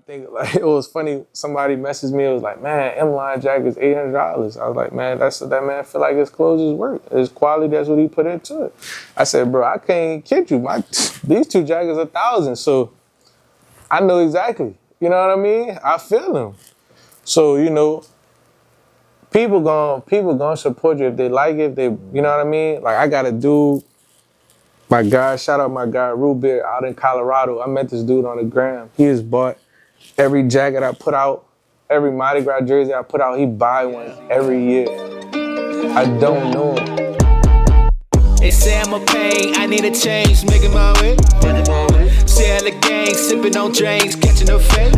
think like it was funny. Somebody messaged me. It was like, man, M-line jacket is $800. I was like, man, that's what that man feel like his clothes is worth. His quality, that's what he put into it. I said, bro, I can't kid you. These two jackets are $1,000. So I know exactly. You know what I mean? I feel them. So, you know, people gonna support you if they like it. If they, you know what I mean? Like I got a dude, my guy, shout out my guy, Root Beer, out in Colorado. I met this dude on the gram. He has bought every jacket I put out, every Mardi Gras jersey I put out, he buy one every year. I don't know him. They say I'm a pain, I need a change, making my way. Say all the gang, sipping on drinks, catching a fade.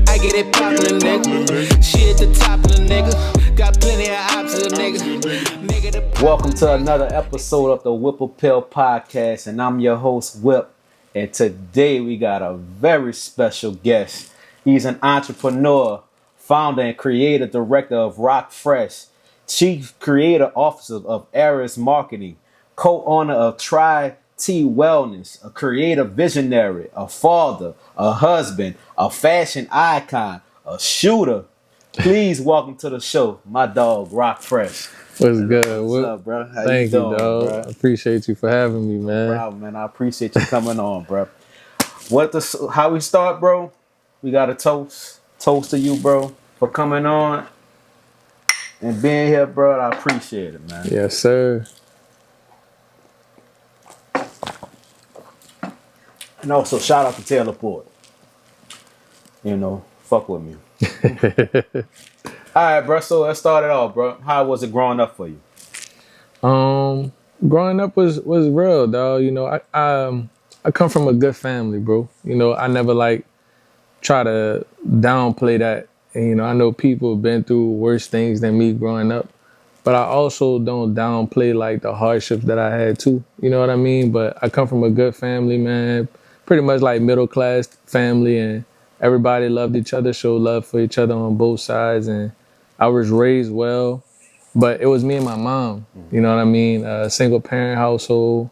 I get it poppin', nigga. She at the top of the nigga. Got plenty of options, nigga. Welcome to another episode of the Whip Appeal Podcast, and I'm your host, Whip. And today we got a very special guest. He's an entrepreneur, founder and creative director of Rock Fresh, chief creative officer of Heiress Marketing, co-owner of Tri-T Wellness, a creative visionary, a father, a husband, a fashion icon, a shooter. Please welcome to the show, my dog, Rock Fresh. What's good? What's up, bro? How Thank you doing, dog. bro? I appreciate you for having me, man. Wow, man, I appreciate you coming on, bro. How we start, bro? We got a toast to you, bro, for coming on and being here, bro. I appreciate it, man. Yes, sir. And also, shout out to Taylor Port. You know, fuck with me. All right, bro. So let's start it off, bro. How was it growing up for you? Growing up was real, dog. You know, I come from a good family, bro. You know, I never try to downplay that. And, you know, I know people have been through worse things than me growing up, but I also don't downplay the hardships that I had too. You know what I mean? But I come from a good family, man. Pretty much middle class family, and everybody loved each other, showed love for each other on both sides, and I was raised well. But it was me and my mom. You know what I mean? A single parent household.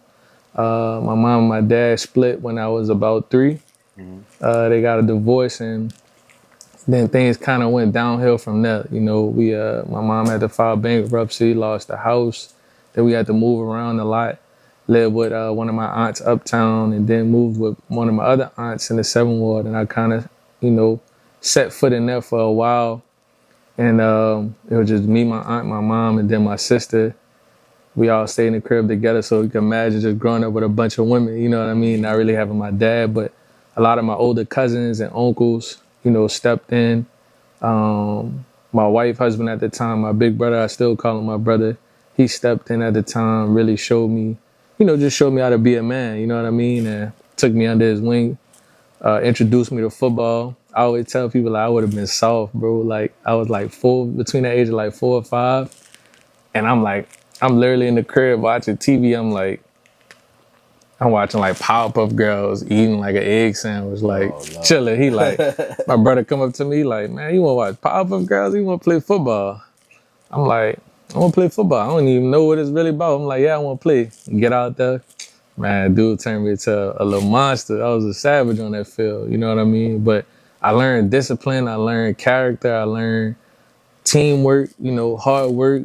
My mom and my dad split when I was about 3. They got a divorce, and then things kind of went downhill from there. You know, my mom had to file bankruptcy, lost the house. Then we had to move around a lot, lived with one of my aunts uptown, and then moved with one of my other aunts in the 7th Ward. And I kind of, you know, set foot in there for a while. And it was just me, my aunt, my mom, and then my sister. We all stayed in the crib together, so you can imagine just growing up with a bunch of women, you know what I mean? Not really having my dad, but a lot of my older cousins and uncles, you know, stepped in. My wife, husband at the time, my big brother, I still call him my brother, he stepped in at the time, really showed me, you know, just showed me how to be a man, you know what I mean? And took me under his wing, introduced me to football. I always tell people I would have been soft, bro. I was 4, between the age of 4 or 5. And I'm literally in the crib watching TV. I'm watching Powerpuff Girls, eating an egg sandwich, chilling. He my brother come up to me man, you want to watch Powerpuff Girls? You want to play football? I'm I want to play football. I don't even know what it's really about. I'm yeah, I want to play. Get out there. Man, dude turned me into a little monster. I was a savage on that field, you know what I mean? But I learned discipline, I learned character, I learned teamwork, you know, hard work,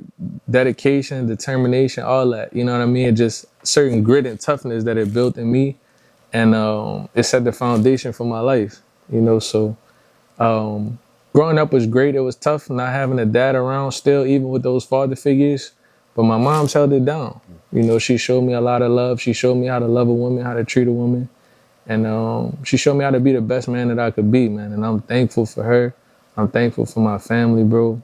dedication, determination, all that, you know what I mean? Just certain grit and toughness that it built in me, and it set the foundation for my life, you know. So growing up was great. It was tough not having a dad around still, even with those father figures, but my mom's held it down. You know, she showed me a lot of love. She showed me how to love a woman, how to treat a woman. And she showed me how to be the best man that I could be, man. And I'm thankful for her. I'm thankful for my family, bro.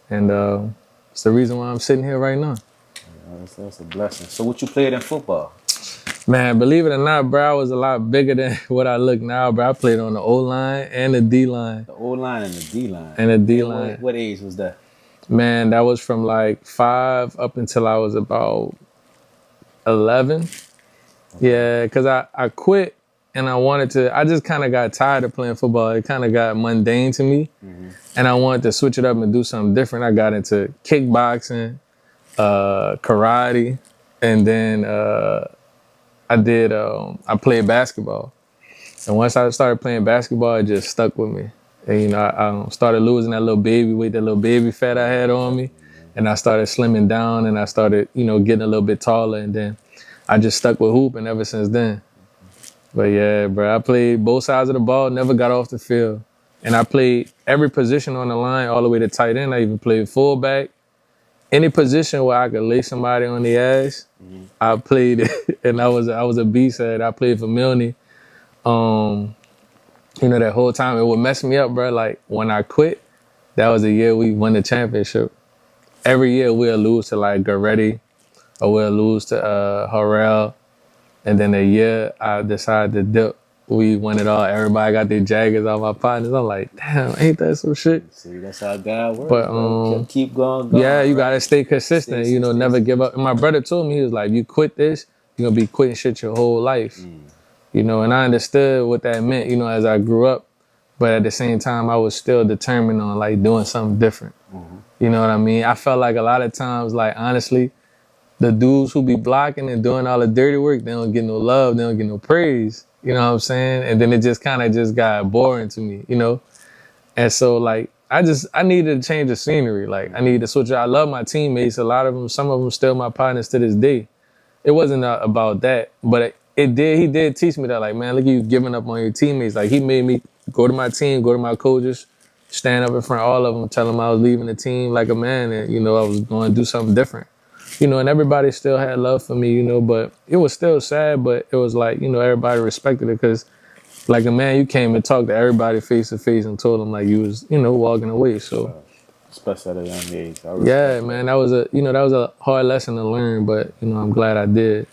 And it's the reason why I'm sitting here right now. Yeah, that's a blessing. So what you played in football? Man, believe it or not, bro, I was a lot bigger than what I look now, bro. I played on the O-line and the D-line. The O-line and the D-line. And the D-line. What age was that? Man, that was from 5 up until I was about 11. Okay. Yeah, because I quit. And I just kind of got tired of playing football. It kind of got mundane to me. And I wanted to switch it up and do something different. I got into kickboxing, karate, and then I played basketball. And once I started playing basketball, it just stuck with me. And, you know, I started losing that little baby weight, that little baby fat I had on me. And I started slimming down and I started, you know, getting a little bit taller. And then I just stuck with hooping ever since then. But yeah, bro, I played both sides of the ball, never got off the field. And I played every position on the line all the way to tight end. I even played fullback. Any position where I could lay somebody on the ass, I played it. And I was a beast at it. I played for Milne. You know, that whole time, it would mess me up, bro. Like, when I quit, that was the year we won the championship. Every year, we'll lose to, like, Goretti, or we'll lose to Harrell. And then the year I decided to dip, we won it all. Everybody got their jackets off my partners. I'm like, damn, ain't that some shit? See, that's how God works. But, keep going. Yeah, you got to stay consistent, you know, never give up. And my brother told me, he was like, you quit this, you're going to be quitting shit your whole life. You know, and I understood what that meant, you know, as I grew up. But at the same time, I was still determined on, like, doing something different. You know what I mean? I felt like a lot of times, like, honestly, the dudes who be blocking and doing all the dirty work, they don't get no love, they don't get no praise. You know what I'm saying? And then it just kind of just got boring to me, you know? And so, like, I needed to change the scenery. Like, I needed to switch. I love my teammates. A lot of them, some of them still my partners to this day. It wasn't about that, but he did teach me that, like, man, look at you giving up on your teammates. Like, he made me go to my team, go to my coaches, stand up in front of all of them, tell them I was leaving the team like a man and, you know, I was going to do something different. You know, and everybody still had love for me, you know, but it was still sad, but it was like, you know, everybody respected it because, like a man, you came and talked to everybody face to face and told them, like, you was, you know, walking away, so. Especially at a young age. Yeah, man, that was a hard lesson to learn, but, you know, I'm glad I did.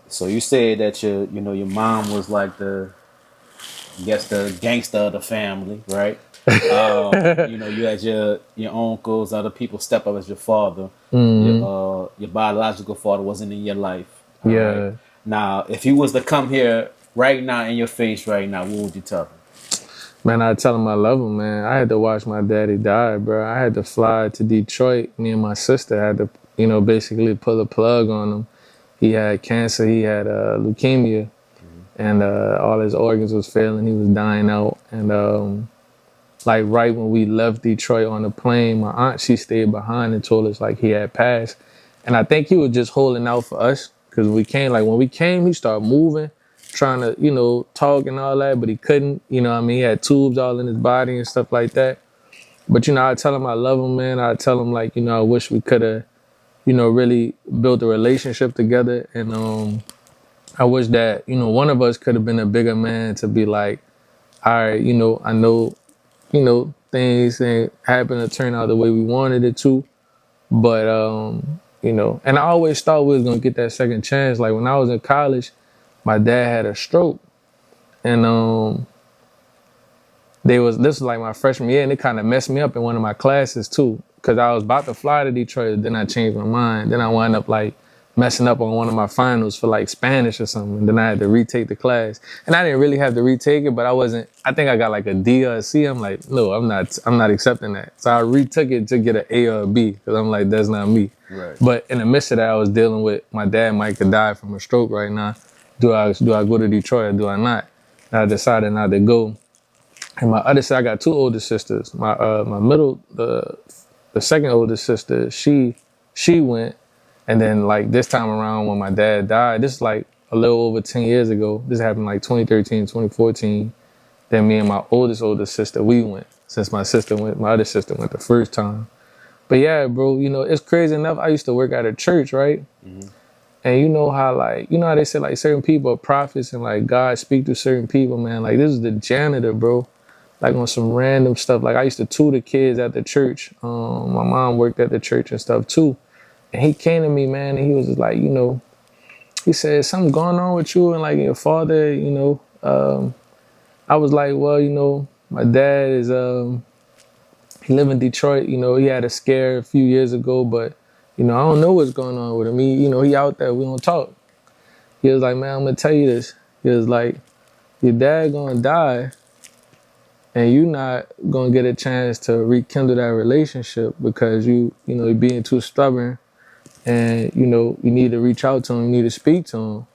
So you said that your mom was like the gangster of the family, right? You know, you had your uncles, other people step up as your father. Your biological father wasn't in your life. Yeah. Right? Now, if he was to come here right now in your face right now, what would you tell him? Man, I'd tell him I love him, man. I had to watch my daddy die, bro. I had to fly to Detroit. Me and my sister had to, you know, basically pull a plug on him. He had cancer. He had leukemia. And all his organs was failing. He was dying out. And like right when we left Detroit on the plane, my aunt, she stayed behind and told us like he had passed. And I think he was just holding out for us because when we came, he started moving, trying to, you know, talk and all that, but he couldn't. You know what I mean? He had tubes all in his body and stuff like that. But, you know, I tell him I love him, man. I tell him, like, you know, I wish we could have, you know, really built a relationship together. And I wish that, you know, one of us could have been a bigger man to be like, all right, you know, I know, you know, things ain't happen to turn out the way we wanted it to. But, you know, and I always thought we was going to get that second chance. Like when I was in college, my dad had a stroke. And this was like my freshman year, and it kind of messed me up in one of my classes too. Because I was about to fly to Detroit, then I changed my mind. Then I wound up like messing up on one of my finals for like Spanish or something. And then I had to retake the class. And I didn't really have to retake it, but I think I got like a D or a C. I'm like, no, I'm not accepting that. So I retook it to get an A or a B because I'm like, that's not me. Right. But in the midst of that, I was dealing with my dad might could die from a stroke right now. Do I go to Detroit or do I not? And I decided not to go. And my other side, I got two older sisters. My middle, the second oldest sister, she went. And then like this time around when my dad died, this is like a little over 10 years ago. This happened like 2013, 2014. Then me and my older sister, we went. Since my other sister went the first time. But yeah, bro, you know, it's crazy enough. I used to work at a church, right? Mm-hmm. And you know how they say like certain people are prophets and like God speak to certain people, man. Like this is the janitor, bro. Like on some random stuff. Like I used to tutor kids at the church. My mom worked at the church and stuff too. And he came to me, man, and he was just like, you know, he said, something going on with you and like your father, you know. I was like, well, you know, my dad is, he live in Detroit, you know, he had a scare a few years ago, but, you know, I don't know what's going on with him. He out there, we don't talk. He was like, man, I'm going to tell you this. He was like, your dad going to die and you not going to get a chance to rekindle that relationship because you know, you're being too stubborn and, you know, you need to reach out to him, you need to speak to him.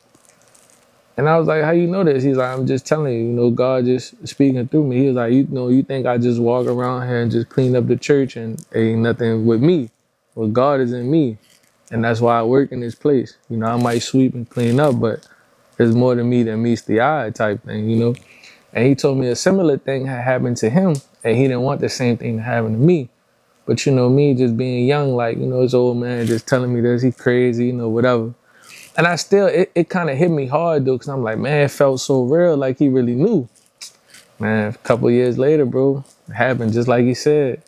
And I was like, how you know this? He's like, I'm just telling you, God just speaking through me. He was like, you think I just walk around here and just clean up the church and ain't nothing with me. Well, God is in me. And that's why I work in this place. I might sweep and clean up, but there's more to me than meets the eye type thing. And he told me a similar thing had happened to him, and he didn't want the same thing to happen to me. But me just being young, like, this old man just telling me this, he crazy, whatever. And I still, it kind of hit me hard though, because I'm like, man, it felt so real, like he really knew. Man, a couple of years later, bro, it happened just like he said.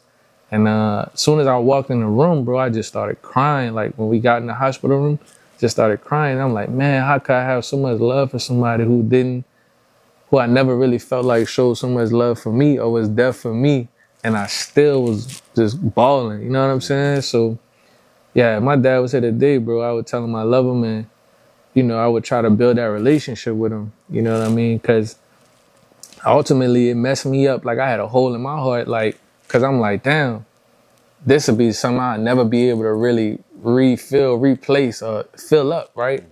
And as soon as I walked in the room, bro, I just started crying. Like when we got in the hospital room, just started crying. I'm like, man, how could I have so much love for somebody who I never really felt like showed so much love for me or was there for me, and I still was just bawling, you know what I'm saying? So, yeah, my dad was here today, bro. I would tell him I love him, and, I would try to build that relationship with him, you know what I mean? Because ultimately it messed me up. Like I had a hole in my heart, like, because I'm like, damn, this would be something I'd never be able to really refill, replace, or fill up, right?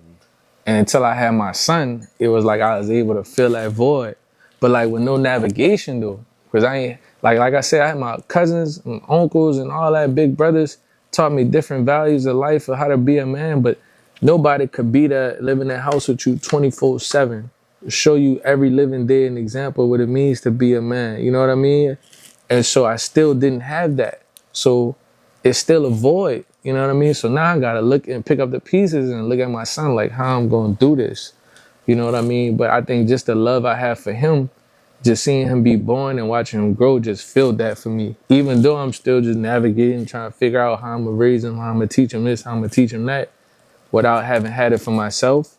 And until I had my son, it was like I was able to fill that void. But like with no navigation though. Because I ain't, like I said, I had my cousins and uncles and all that, big brothers taught me different values of life or how to be a man. But nobody could be that, live in that house with you 24/7. Show you every living day an example of what it means to be a man. You know what I mean? And so I still didn't have that. So it's still a void. You know what I mean? So now I got to look and pick up the pieces and look at my son like how I'm going to do this. You know what I mean? But I think just the love I have for him, just seeing him be born and watching him grow just filled that for me. Even though I'm still just navigating, trying to figure out how I'm going to raise him, how I'm going to teach him this, how I'm going to teach him that, without having had it for myself,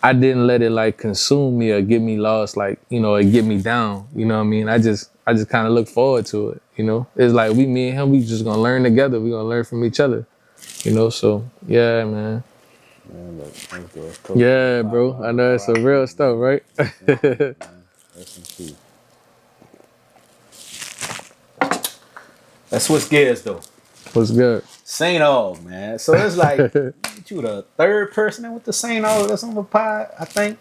I didn't let it like consume me or get me lost, like, or get me down. You know what I mean? I just kind of look forward to it. It's like me and him, we just going to learn together. We're going to learn from each other. So yeah, man. Yeah, bro. I know it's some real stuff, right? Let's switch gears though. What's good? St. Aug, man. So it's like you the third person that went to St. Aug that's on the pod, I think.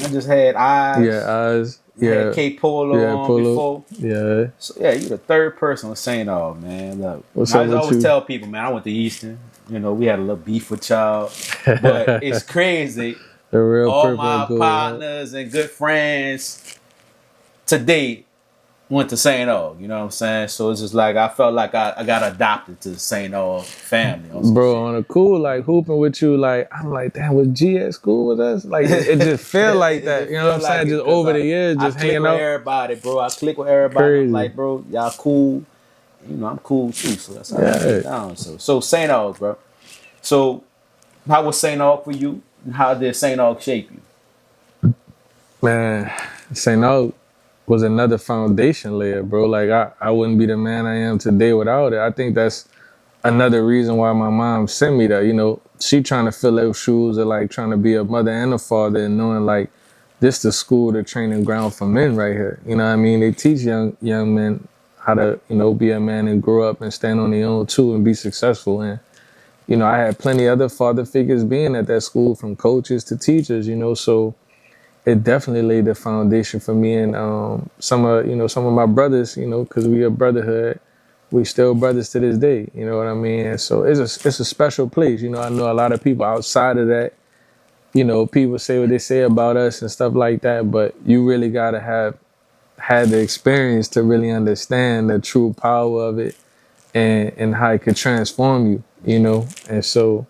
I just had Eyes. Yeah, Eyes. Yeah. Had K Polo on before. Yeah. So yeah, you the third person with St. Aug, man. Look, What's I up with always you? tell people, man, I went to Easton. We had a little beef with y'all. But it's crazy. The real all purple my gold, partners and good friends today went to St. Aug, you know what I'm saying? So it's just like I felt like I got adopted to the St. Aug family. Bro, on a cool, like hooping with you, like I'm like, damn, was G at school with us? Like it just feel like that. You know what I'm saying? Just over the years, just hanging out. I click with everybody, bro. I click with everybody. Crazy. I'm like, bro, y'all cool. I'm cool too. So that's how I get down. So St. Aug, bro. So how was St. Aug for you? And how did St. Aug shape you? Man, St. Aug was another foundation layer, bro. Like I wouldn't be the man I am today without it. I think that's another reason why my mom sent me there. She trying to fill those shoes of like trying to be a mother and a father and knowing like this the school, the training ground for men right here. You know what I mean? They teach young men how to, be a man and grow up and stand on their own too and be successful. And, I had plenty other father figures being at that school, from coaches to teachers, so it definitely laid the foundation for me and some of my brothers, because we a brotherhood. We still brothers to this day, you know what I mean? And so it's a special place. I know a lot of people outside of that, people say what they say about us and stuff like that, but you really gotta have had the experience to really understand the true power of it and how it could transform you, And so,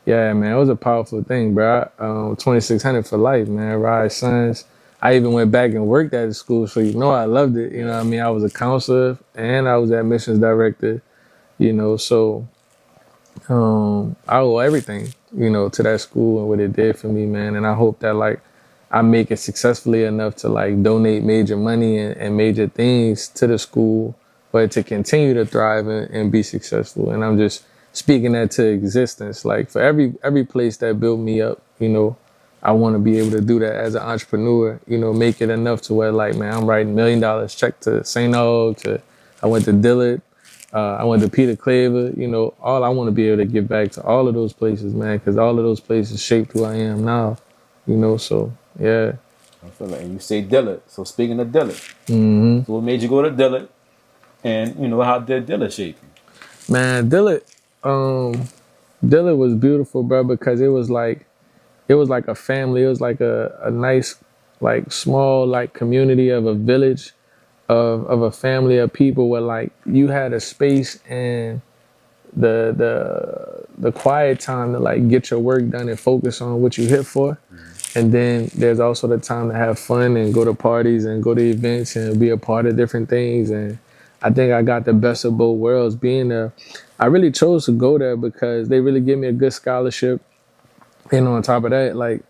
yeah, man, it was a powerful thing, bro. 2600 for life, man. Rise Sons. I even went back and worked at the school, so I loved it. You know what I mean? I was a counselor and I was admissions director, so I owe everything, to that school and what it did for me, man. And I hope that, like, I make it successfully enough to, like, donate major money and major things to the school for it to continue to thrive and be successful. And I'm just speaking that to existence. Like, for every place that built me up, I want to be able to do that as an entrepreneur, make it enough to where, like, man, I'm writing $1 million check to St. Aug, I went to Dillard, I went to Peter Claver, all I want to be able to give back to all of those places, man, because all of those places shaped who I am now. you know, so yeah. I feel like, and you say Dillard. So speaking of Dillard, Hmm. so what made you go to Dillard? And you know, how did Dillard shape you? Man, um, Dillard was beautiful, bro, because it was like a family. It was like a nice, like small, like community of a village of a family of people where like you had a space and the quiet time to like get your work done and focus on what you here for. And then there's also the time to have fun and go to parties and go to events and be a part of different things. And I think I got the best of both worlds being there. I really chose to go there because they really gave me a good scholarship. And on top of that, like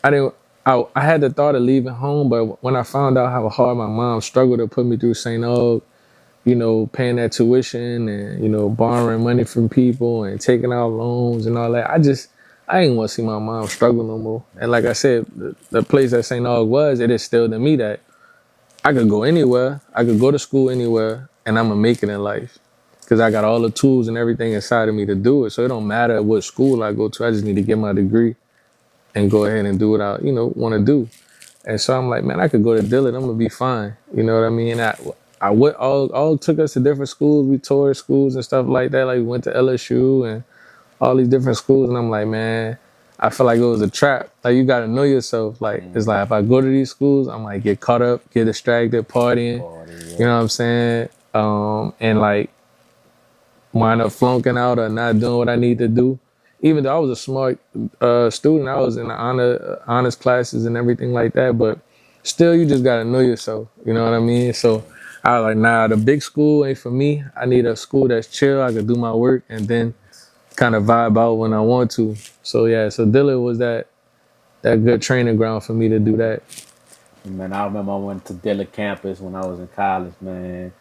I didn't. I had the thought of leaving home, but when I found out how hard my mom struggled to put me through St. Aug, you know, paying that tuition and, you know, borrowing money from people and taking out loans and all that, I didn't want to see my mom struggle no more. And like I said, the place that St. Aug was, it instilled in me that I could go anywhere, I could go to school anywhere, and I'm going to make it in life. Because I got all the tools and everything inside of me to do it. So it don't matter what school I go to, I just need to get my degree and go ahead and do what I, you know, want to do. And so I'm like, man, I could go to Dillard. I'm gonna be fine. You know what I mean? I went all took us to different schools. We toured schools and stuff like that. Like we went to LSU and all these different schools. And I'm like, man, I feel like it was a trap. Like you gotta know yourself. Like it's like if I go to these schools, I might get caught up, get distracted, partying. You know what I'm saying? And like wind up flunking out or not doing what I need to do. Even though I was a smart student, I was in the honors classes and everything like that. But still, you just gotta know yourself. You know what I mean? So I was like, nah, the big school ain't for me. I need a school that's chill. I could do my work and then kind of vibe out when I want to. So yeah, so Dillard was that good training ground for me to do that. Man, I remember I went to Dillard campus when I was in college, man.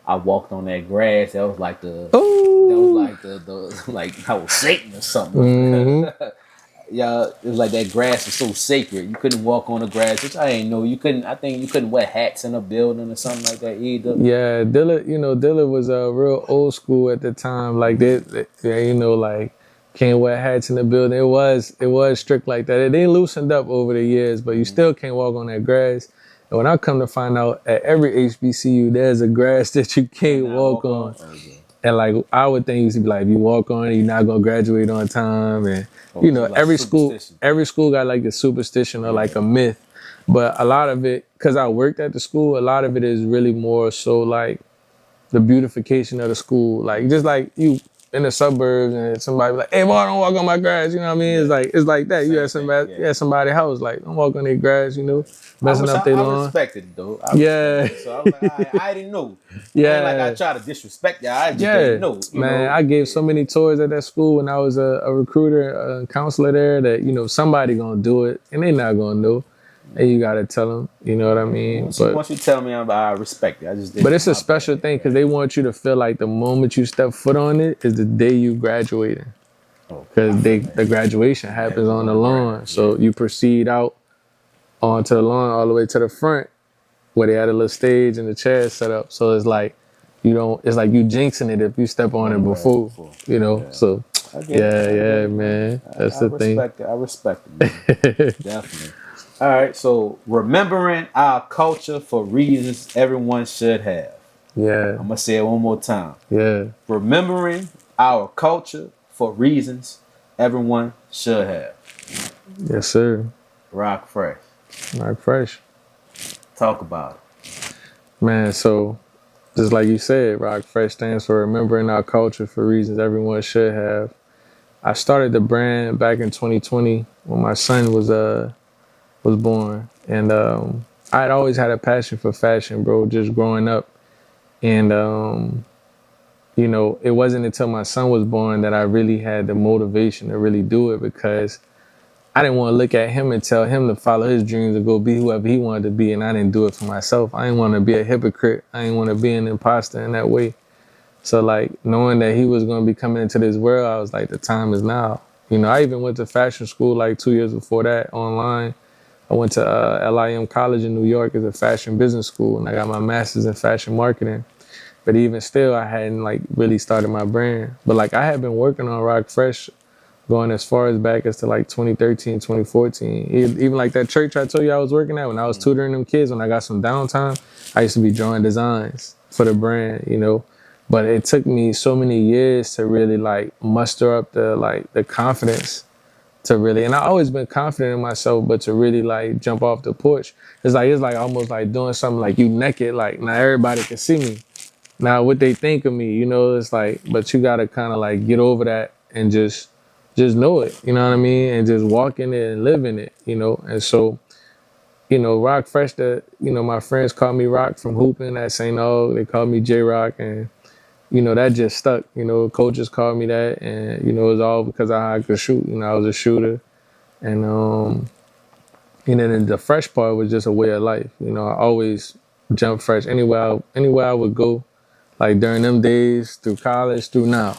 I walked on that grass. That was like the like I was Satan or something. Mm-hmm. Yeah, it was like that grass was so sacred. You couldn't walk on the grass, which I didn't know. I think you couldn't wear hats in a building or something like that either. Yeah, Dillard was a real old school at the time. Like they like can't wear hats in the building. It was strict like that. They loosened up over the years, but you still can't walk on that grass. And when I come to find out, at every HBCU, there's a grass that you can't walk on. Okay. And like I would think you should be like, if you walk on it, you're not gonna graduate on time. And you know, like every school got like a superstition or like a myth. But a lot of it, because I worked at the school, a lot of it is really more so like the beautification of the school. Like just like you in the suburbs and somebody be like, hey boy, don't walk on my grass, you know what I mean? It's like that. You had somebody's house, like, don't walk on their grass, you know, messing up their lawn. I respected it though. So I was like, I didn't know. Yeah. Like I try to disrespect y'all. I just didn't know. Man, I gave so many tours at that school when I was a recruiter, a counselor there that, you know, somebody gonna do it and they not gonna know. And you gotta tell them, you know what I mean? So once you tell me, I respect it. I just. But it's a special thing because they want you to feel like the moment you step foot on it is the day you graduating. Because the graduation happens on the lawn, so you proceed out onto the lawn all the way to the front where they had a little stage and the chairs set up. So it's like it's like you jinxing it if you step on it before, you know. Yeah. So man, that's the thing. I respect it, man. Definitely. All right, so remembering our culture for reasons everyone should have. Yeah. I'm going to say it one more time. Yeah. Remembering our culture for reasons everyone should have. Yes, sir. Rock Fresh. Rock Fresh. Talk about it. Man, so just like you said, Rock Fresh stands for remembering our culture for reasons everyone should have. I started the brand back in 2020 when my son was born, and I had always had a passion for fashion, bro, just growing up. And you know, it wasn't until my son was born that I really had the motivation to really do it, because I didn't want to look at him and tell him to follow his dreams and go be whoever he wanted to be, and I didn't do it for myself. I didn't want to be a hypocrite. I didn't want to be an imposter in that way. So like knowing that he was going to be coming into this world, I was like, the time is now. You know, I even went to fashion school like 2 years before that online. I went to LIM College in New York as a fashion business school, and I got my master's in fashion marketing. But even still, I hadn't like really started my brand. But like I had been working on Rock Fresh going as far as back as to like 2013, 2014. Even like that church I told you I was working at when I was tutoring them kids, when I got some downtime, I used to be drawing designs for the brand, you know. But it took me so many years to really like muster up the confidence to really, and I always been confident in myself, but to really like jump off the porch, it's like almost like doing something like you naked, like now everybody can see me. Now what they think of me, you know, it's like, but you gotta kind of like get over that and just know it, you know what I mean, and just walk in it and live in it, you know. And so, you know, Rock Fresh, you know, my friends call me Rock from hooping at St. Og. They call me J Rock, and you know, that just stuck. You know, coaches called me that, and you know, it was all because of how I could shoot. You know, I was a shooter, and then the fresh part was just a way of life. You know, I always jump fresh anywhere I would go, like during them days, through college, through now.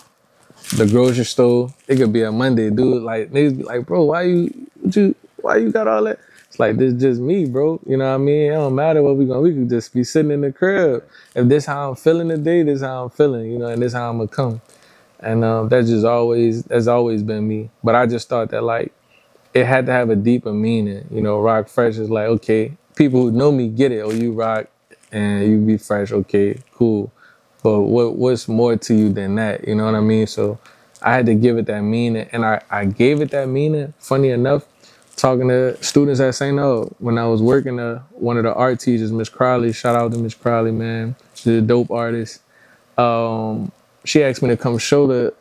The grocery store, it could be a Monday, dude. Like niggas be like, bro, why you got all that? It's like, this just me, bro. You know what I mean? It don't matter what we could just be sitting in the crib. If this how I'm feeling today, this how I'm feeling, you know, and this how I'm gonna come. And that's always been me. But I just thought that like it had to have a deeper meaning. You know, Rock Fresh is like, okay, people who know me get it. Oh, you rock and you be fresh, okay, cool. But what's more to you than that? You know what I mean? So I had to give it that meaning, and I gave it that meaning. Funny enough, talking to students at St. Og, when I was working, one of the art teachers, Miss Crowley, shout out to Miss Crowley, man. She's a dope artist. She asked me to come show the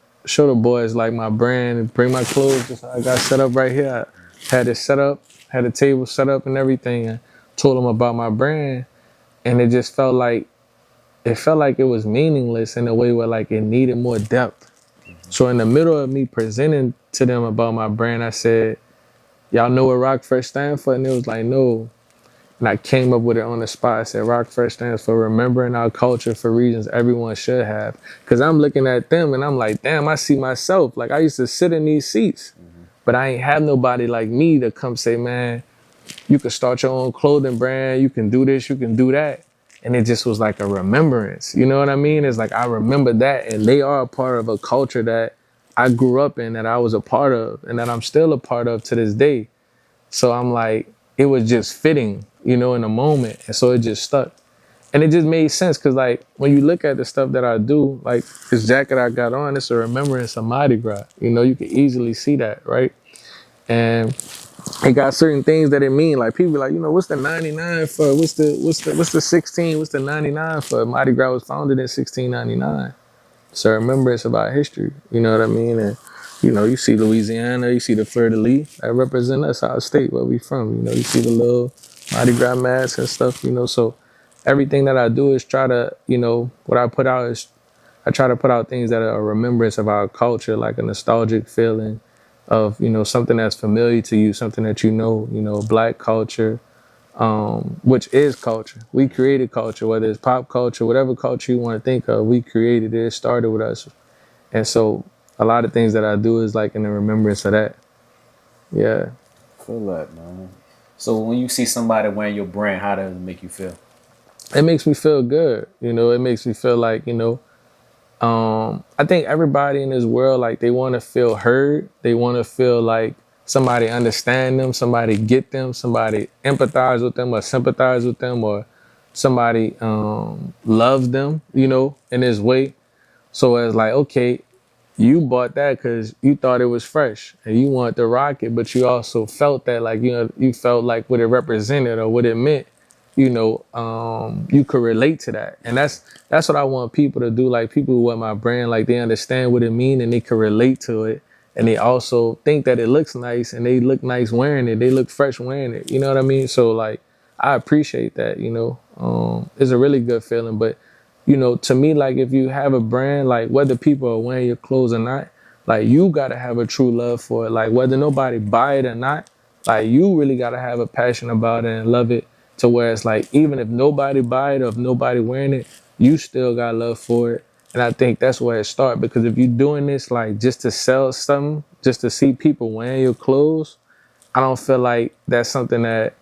boys like my brand and bring my clothes. Just I got set up right here. I had it set up, had a table set up and everything, and told them about my brand, and it just felt like it was meaningless in a way where like it needed more depth. So in the middle of me presenting to them about my brand, I said, y'all know what Rock Fresh stands for? And it was like, no. And I came up with it on the spot. I said, Rock Fresh stands for remembering our culture for reasons everyone should have. Because I'm looking at them and I'm like, damn, I see myself. Like I used to sit in these seats, but I ain't have nobody like me to come say, man, you can start your own clothing brand. You can do this, you can do that. And it just was like a remembrance. You know what I mean? It's like I remember that, and they are a part of a culture that I grew up in, that I was a part of, and that I'm still a part of to this day. So I'm like, it was just fitting, you know, in the moment. And so it just stuck. And it just made sense because like when you look at the stuff that I do, like this jacket I got on, it's a remembrance of Mardi Gras. You know, you can easily see that, right? And it got certain things that it mean. Like people be like, you know, what's the 99 for? What's the 16? What's the 99 for? Mardi Gras was founded in 1699. So remember, it's about history. You know what I mean? And you know, you see Louisiana, you see the fleur de lis that represent us, our state, where we from. You know, you see the little Mardi Gras masks and stuff. You know, so everything that I do is try to, you know, what I put out is I try to put out things that are a remembrance of our culture, like a nostalgic feeling of, you know, something that's familiar to you, something that you know, Black culture, which is culture. We created culture, whether it's pop culture, whatever culture you want to think of, we created it. It started with us. And so a lot of things that I do is like in the remembrance of that. Yeah. Feel that, man. So when you see somebody wearing your brand, how does it make you feel? It makes me feel good. You know, it makes me feel like, you know, I think everybody in this world, like they want to feel heard. They want to feel like somebody understand them, somebody get them, somebody empathize with them or sympathize with them, or somebody loves them, you know, in this way. So it's like, okay, you bought that because you thought it was fresh and you wanted to rock it, but you also felt that, like, you know, you felt like what it represented or what it meant. You know, you could relate to that. And that's what I want people to do. Like people who wear my brand, like they understand what it means and they can relate to it. And they also think that it looks nice and they look nice wearing it. They look fresh wearing it. You know what I mean? So like, I appreciate that, you know. It's a really good feeling. But, you know, to me, like if you have a brand, like whether people are wearing your clothes or not, like you got to have a true love for it. Like whether nobody buy it or not, like you really got to have a passion about it and love it. To where it's like, even if nobody buy it or if nobody wearing it, you still got love for it. And I think that's where it starts. Because if you're doing this like just to sell something, just to see people wearing your clothes, I don't feel like that's something that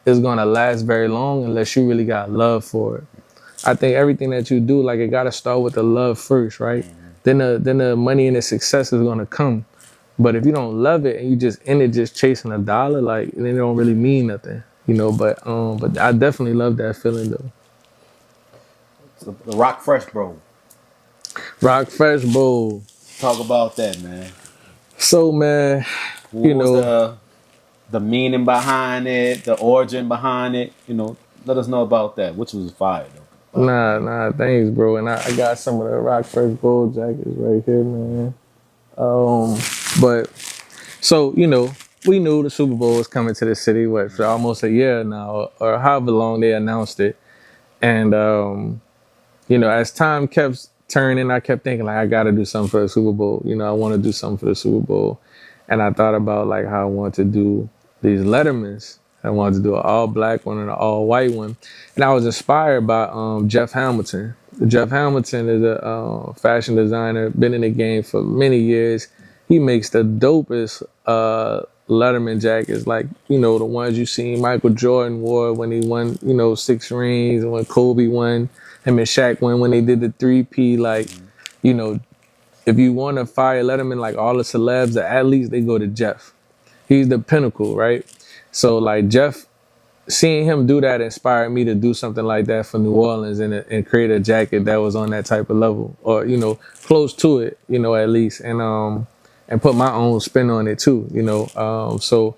is going to last very long unless you really got love for it. I think everything that you do, like it got to start with the love first, right? Then the money and the success is going to come. But if you don't love it and you just in it just chasing a dollar, like then it don't really mean nothing, you know. But I definitely love that feeling though. The Rock Fresh, bro. Rock Fresh Bowl. Talk about that, man. So man, What you was know, the meaning behind it, the origin behind it? You know, let us know about that, which was fire though. nah, thanks, bro. And I got some of the Rock Fresh Bowl jackets right here, man. But so you know, we knew the Super Bowl was coming to the city. What for almost a year now, or however long they announced it, and you know, as time kept turning, I kept thinking like I got to do something for the Super Bowl. You know, I want to do something for the Super Bowl, and I thought about like how I want to do these Lettermans. I wanted to do an all black one and an all white one, and I was inspired by Jeff Hamilton. Jeff Hamilton is a fashion designer, been in the game for many years. He makes the dopest Letterman jackets, like you know the ones you seen Michael Jordan wore when he won, you know, 6 rings, and when Kobe won. Him and Shaq when they did the 3P, like, you know, if you want to fire Letterman, like all the celebs, the athletes, they go to Jeff. He's the pinnacle, right? So like Jeff, seeing him do that inspired me to do something like that for New Orleans and create a jacket that was on that type of level, or you know, close to it, you know, at least, and put my own spin on it too, you know. So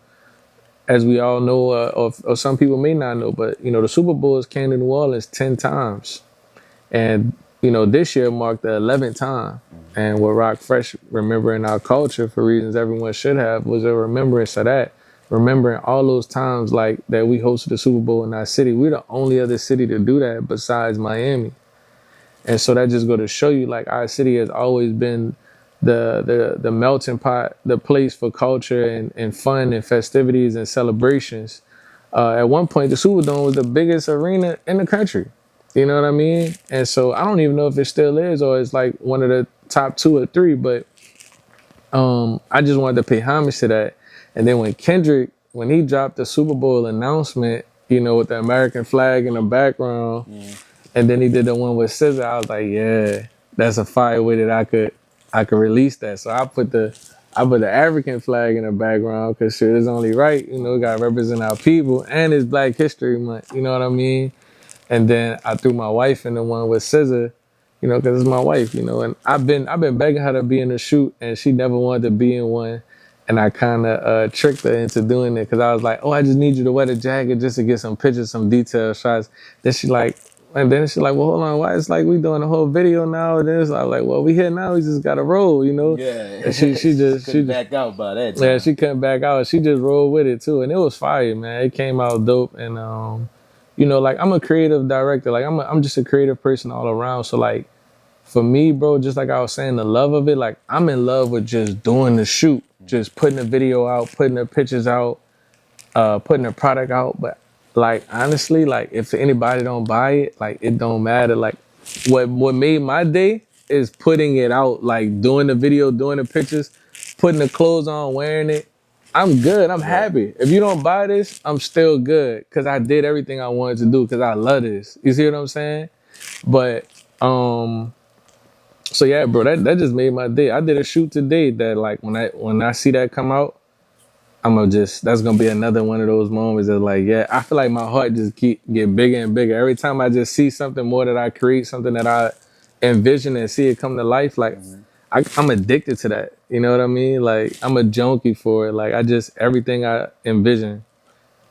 as we all know, or some people may not know, but you know, the Super Bowls came to New Orleans 10 times. And, you know, this year marked the 11th time. And what Rock Fresh remembering our culture for reasons everyone should have was a remembrance of that. Remembering all those times like that we hosted the Super Bowl in our city. We're the only other city to do that besides Miami. And so that just go to show you like our city has always been the melting pot, the place for culture and fun and festivities and celebrations. At one point, the Superdome was the biggest arena in the country. You know what I mean? And so I don't even know if it still is or it's like one of the top 2 or 3, but I just wanted to pay homage to that. And then when Kendrick, when he dropped the Super Bowl announcement, you know, with the American flag in the background, and then he did the one with SZA, I was like, yeah, that's a fire way that I could release that. So I put the African flag in the background because shit is only right, you know, we gotta represent our people, and it's Black History Month, you know what I mean? And then I threw my wife in the one with SZA, you know, because it's my wife, you know. And I've been begging her to be in the shoot, and she never wanted to be in one. And I kind of tricked her into doing it because I was like, oh, I just need you to wear the jacket just to get some pictures, some detail shots. Then she's like, well, hold on, why? It's like we doing a whole video now. And then I was like, well, we here now. We just got to roll, you know. Yeah. And she just back out by that time. Yeah, she couldn't back out. She just rolled with it too, and it was fire, man. It came out dope, and you know, like I'm a creative director. Like I'm just a creative person all around. So like for me, bro, just like I was saying, the love of it, like I'm in love with just doing the shoot, just putting the video out, putting the pictures out, putting the product out. But like honestly, like if anybody don't buy it, like it don't matter. Like what made my day is putting it out, like doing the video, doing the pictures, putting the clothes on, wearing it. I'm good. I'm happy. If you don't buy this, I'm still good because I did everything I wanted to do because I love this. You see what I'm saying? But so yeah, bro, that just made my day. I did a shoot today that like when I see that come out, that's gonna be another one of those moments that like, yeah, I feel like my heart just get bigger and bigger every time I just see something more that I create, something that I envision and see it come to life. Like I'm addicted to that. You know what I mean? Like I'm a junkie for it. Like I just everything I envision,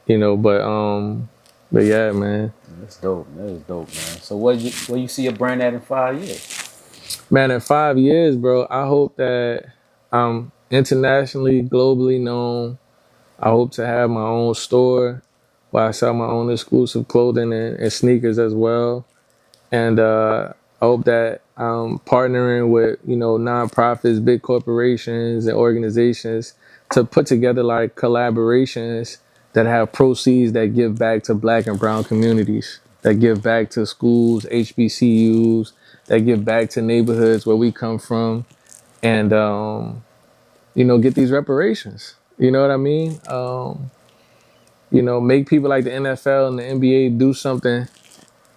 you know. But yeah, man. That's dope. That is dope, man. So where you see your brand at in 5 years? Man, in 5 years, bro, I hope that I'm internationally, globally known. I hope to have my own store where I sell my own exclusive clothing and sneakers as well. And I hope that I'm partnering with, you know, nonprofits, big corporations, and organizations to put together like collaborations that have proceeds that give back to Black and brown communities, that give back to schools, HBCUs, that give back to neighborhoods where we come from, and you know, get these reparations. You know what I mean? You know, make people like the NFL and the NBA do something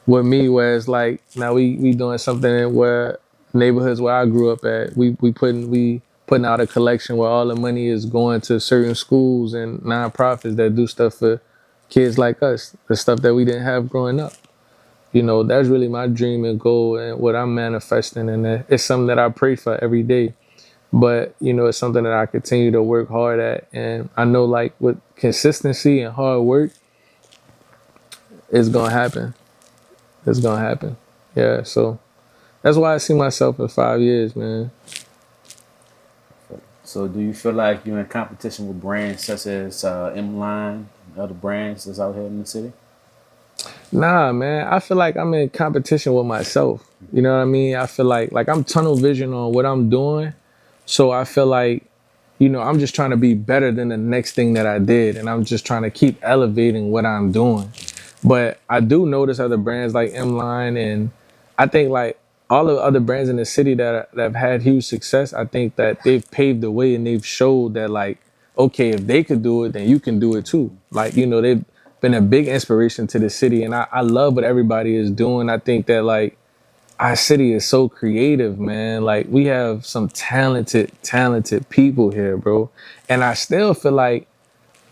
with me where it's like now we doing something where neighborhoods where I grew up at, we putting putting out a collection where all the money is going to certain schools and nonprofits that do stuff for kids like us, the stuff that we didn't have growing up. You know, that's really my dream and goal and what I'm manifesting. And it's something that I pray for every day. But, you know, it's something that I continue to work hard at. And I know, like, with consistency and hard work, it's going to happen. It's going to happen. Yeah, so that's why I see myself in 5 years, man. So do you feel like you're in competition with brands such as M-Line and other brands that's out here in the city? Nah, man. I feel like I'm in competition with myself. You know what I mean? I feel like I'm tunnel vision on what I'm doing. So I feel like, you know, I'm just trying to be better than the next thing that I did. And I'm just trying to keep elevating what I'm doing. But I do notice other brands like M-Line, and I think like all the other brands in the city that have had huge success, I think that they've paved the way and they've showed that, like, okay, if they could do it, then you can do it too. Like, you know, they've been a big inspiration to the city, and I love what everybody is doing. I think that, like, our city is so creative, man. Like, we have some talented people here, bro. And I still feel like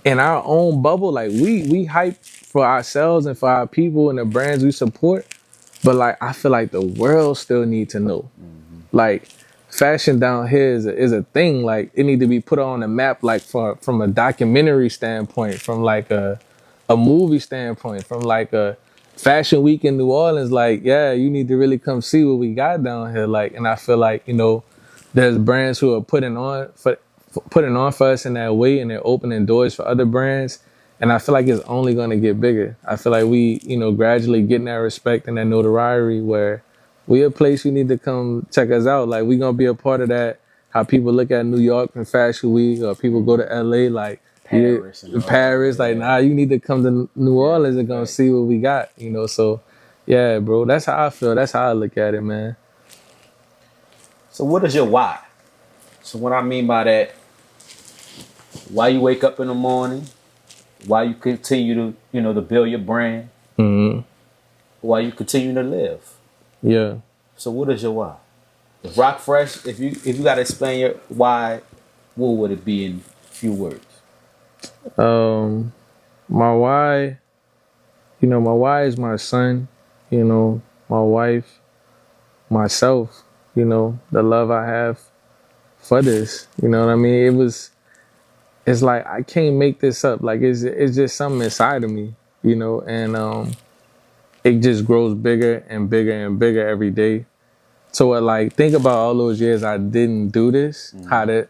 in our own bubble, like, we hype for ourselves and for our people and the brands we support. But, like, I feel like the world still need to know. Like, fashion down here is a thing. Like, it need to be put on the map, like, from a documentary standpoint, from like a movie standpoint, from like a fashion week in New Orleans. Like, yeah, you need to really come see what we got down here. Like, and I feel like, you know, there's brands who are putting on for us in that way, and they're opening doors for other brands. And I feel like it's only going to get bigger. I feel like we, you know, gradually getting that respect and that notoriety where we a place you need to come check us out. Like, we going to be a part of that. How people look at New York and Fashion Week, or people go to LA, like, Paris, like, nah, you need to come to New Orleans and go see what we got, you know. So, yeah, bro, that's how I feel. That's how I look at it, man. So what is your why? So what I mean by that, why you wake up in the morning, why you continue to, you know, to build your brand, why you continue to live. Yeah. So what is your why? If Rock Fresh, if you got to explain your why, what would it be in a few words? My why, you know, my why is my son, you know, my wife, myself, you know, the love I have for this, you know what I mean? It's like, I can't make this up. Like, it's just something inside of me, you know, and, it just grows bigger and bigger and bigger every day. So, like, think about all those years I didn't do this, how that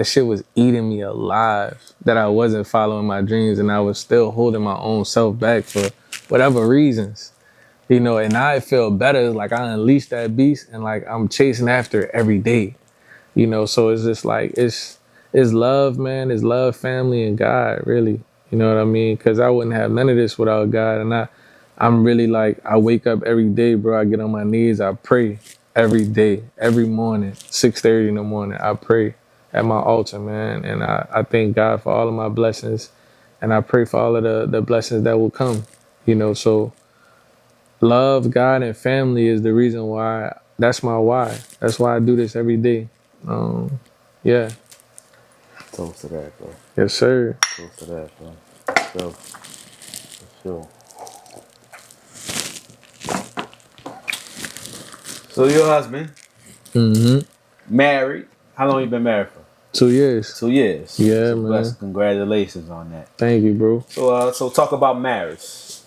shit was eating me alive, that I wasn't following my dreams, and I was still holding my own self back for whatever reasons, you know. And now I feel better, like I unleashed that beast, and like I'm chasing after it every day, you know. So it's just like, it's love, man. It's love, family, and God, really, you know what I mean? Because I wouldn't have none of this without God. And I'm really like, I wake up every day, bro. I get on my knees, I pray every day, every morning, 6:30 in the morning. I pray at my altar, man. And I thank God for all of my blessings. And I pray for all of the blessings that will come, you know. So love, God, and family is the reason why. That's my why. That's why I do this every day. Yeah. Toast to that, bro. Yes, sir. Toast to that, bro. So, for sure. So your husband, married. How long you been married for? 2 years. 2 years. Yeah, so man. Blessed. Congratulations on that. Thank you, bro. So talk about marriage.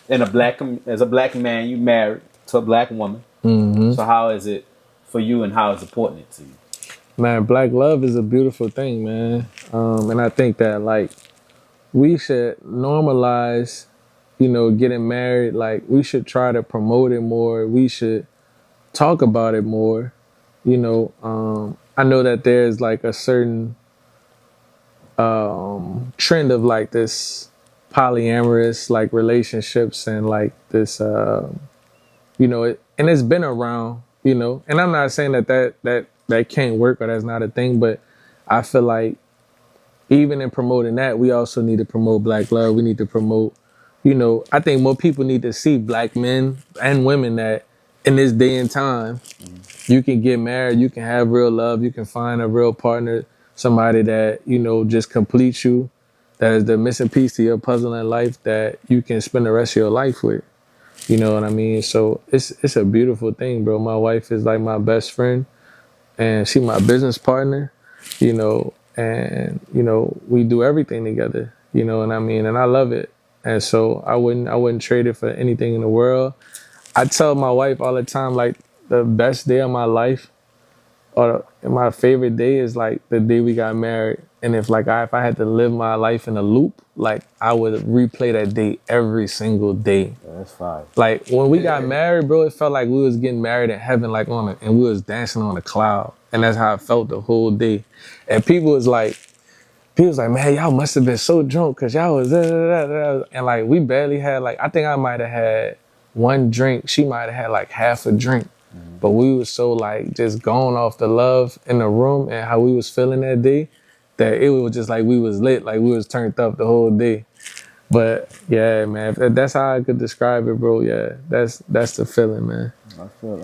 As a black man, you married to a black woman. So how is it for you, and how is it important to you? Man, black love is a beautiful thing, man. And I think that, like, we should normalize, you know, getting married. Like, we should try to promote it more. We should talk about it more. You know, I know that there's like a certain trend of like this polyamorous like relationships, and like this, you know, and it's been around, you know, and I'm not saying that can't work or that's not a thing, but I feel like even in promoting that, we also need to promote black love. We need to promote, you know, I think more people need to see black men and women that in this day and time, you can get married, you can have real love, you can find a real partner, somebody that, you know, just completes you, that is the missing piece to your puzzle in life that you can spend the rest of your life with. You know what I mean? So it's a beautiful thing, bro. My wife is like my best friend and she my business partner, you know, and, you know, we do everything together, you know what I mean? And I love it. And so I wouldn't trade it for anything in the world. I tell my wife all the time, like, the best day of my life or my favorite day is like the day we got married. And if I had to live my life in a loop, like I would replay that day every single day. Yeah, that's fine. Like when we got married, bro, it felt like we was getting married in heaven, like and we was dancing on a cloud. And that's how I felt the whole day. And people was like, man, y'all must have been so drunk because y'all was and like we barely had I think I might have had one drink. She might have had like half a drink. But we was so like just going off the love in the room and how we was feeling that day that it was just like we was lit, like we was turned up the whole day. But yeah, man, if that's how I could describe it, bro. Yeah, that's the feeling, man. I feel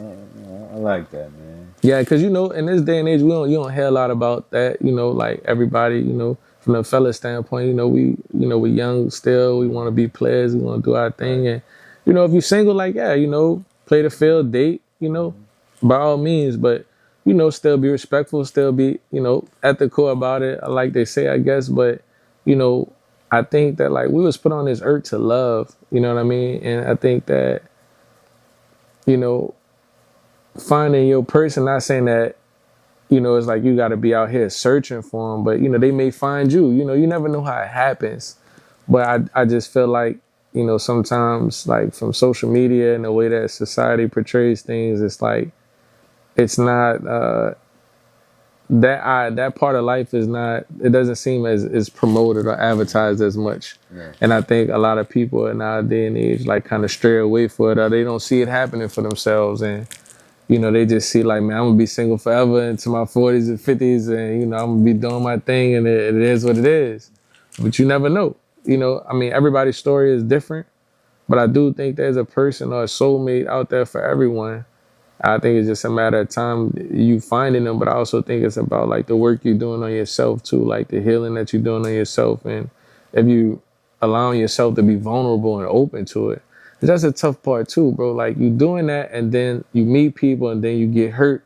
I like that, man. Yeah, because you know, in this day and age, you don't hear a lot about that. You know, like everybody, you know, from the fella standpoint, you know, we young still. We want to be players. We want to do our thing, and you know, if you're single, like yeah, you know, play the field, date, you know, by all means, but you know, still be respectful, still be, you know, ethical about it, like they say, I guess. But you know, I think that like we was put on this earth to love, you know what I mean, and I think that, you know, finding your person, not saying that, you know, it's like you got to be out here searching for them, but you know, they may find you. You know, you never know how it happens. But I just feel like, you know, sometimes like from social media and the way that society portrays things, it's like it's not that part of life is not, it doesn't seem as promoted or advertised as much. Yeah. And I think a lot of people in our day and age like kind of stray away for it, or they don't see it happening for themselves, and you know, they just see like, man, I'm gonna be single forever into my 40s and 50s, and you know, I'm gonna be doing my thing, and it is what it is. But you never know. You know, I mean, everybody's story is different, but I do think there's a person or a soulmate out there for everyone. I think it's just a matter of time you finding them, but I also think it's about like the work you're doing on yourself too, like the healing that you're doing on yourself, and if you allowing yourself to be vulnerable and open to it. That's a tough part too, bro. Like you doing that and then you meet people and then you get hurt.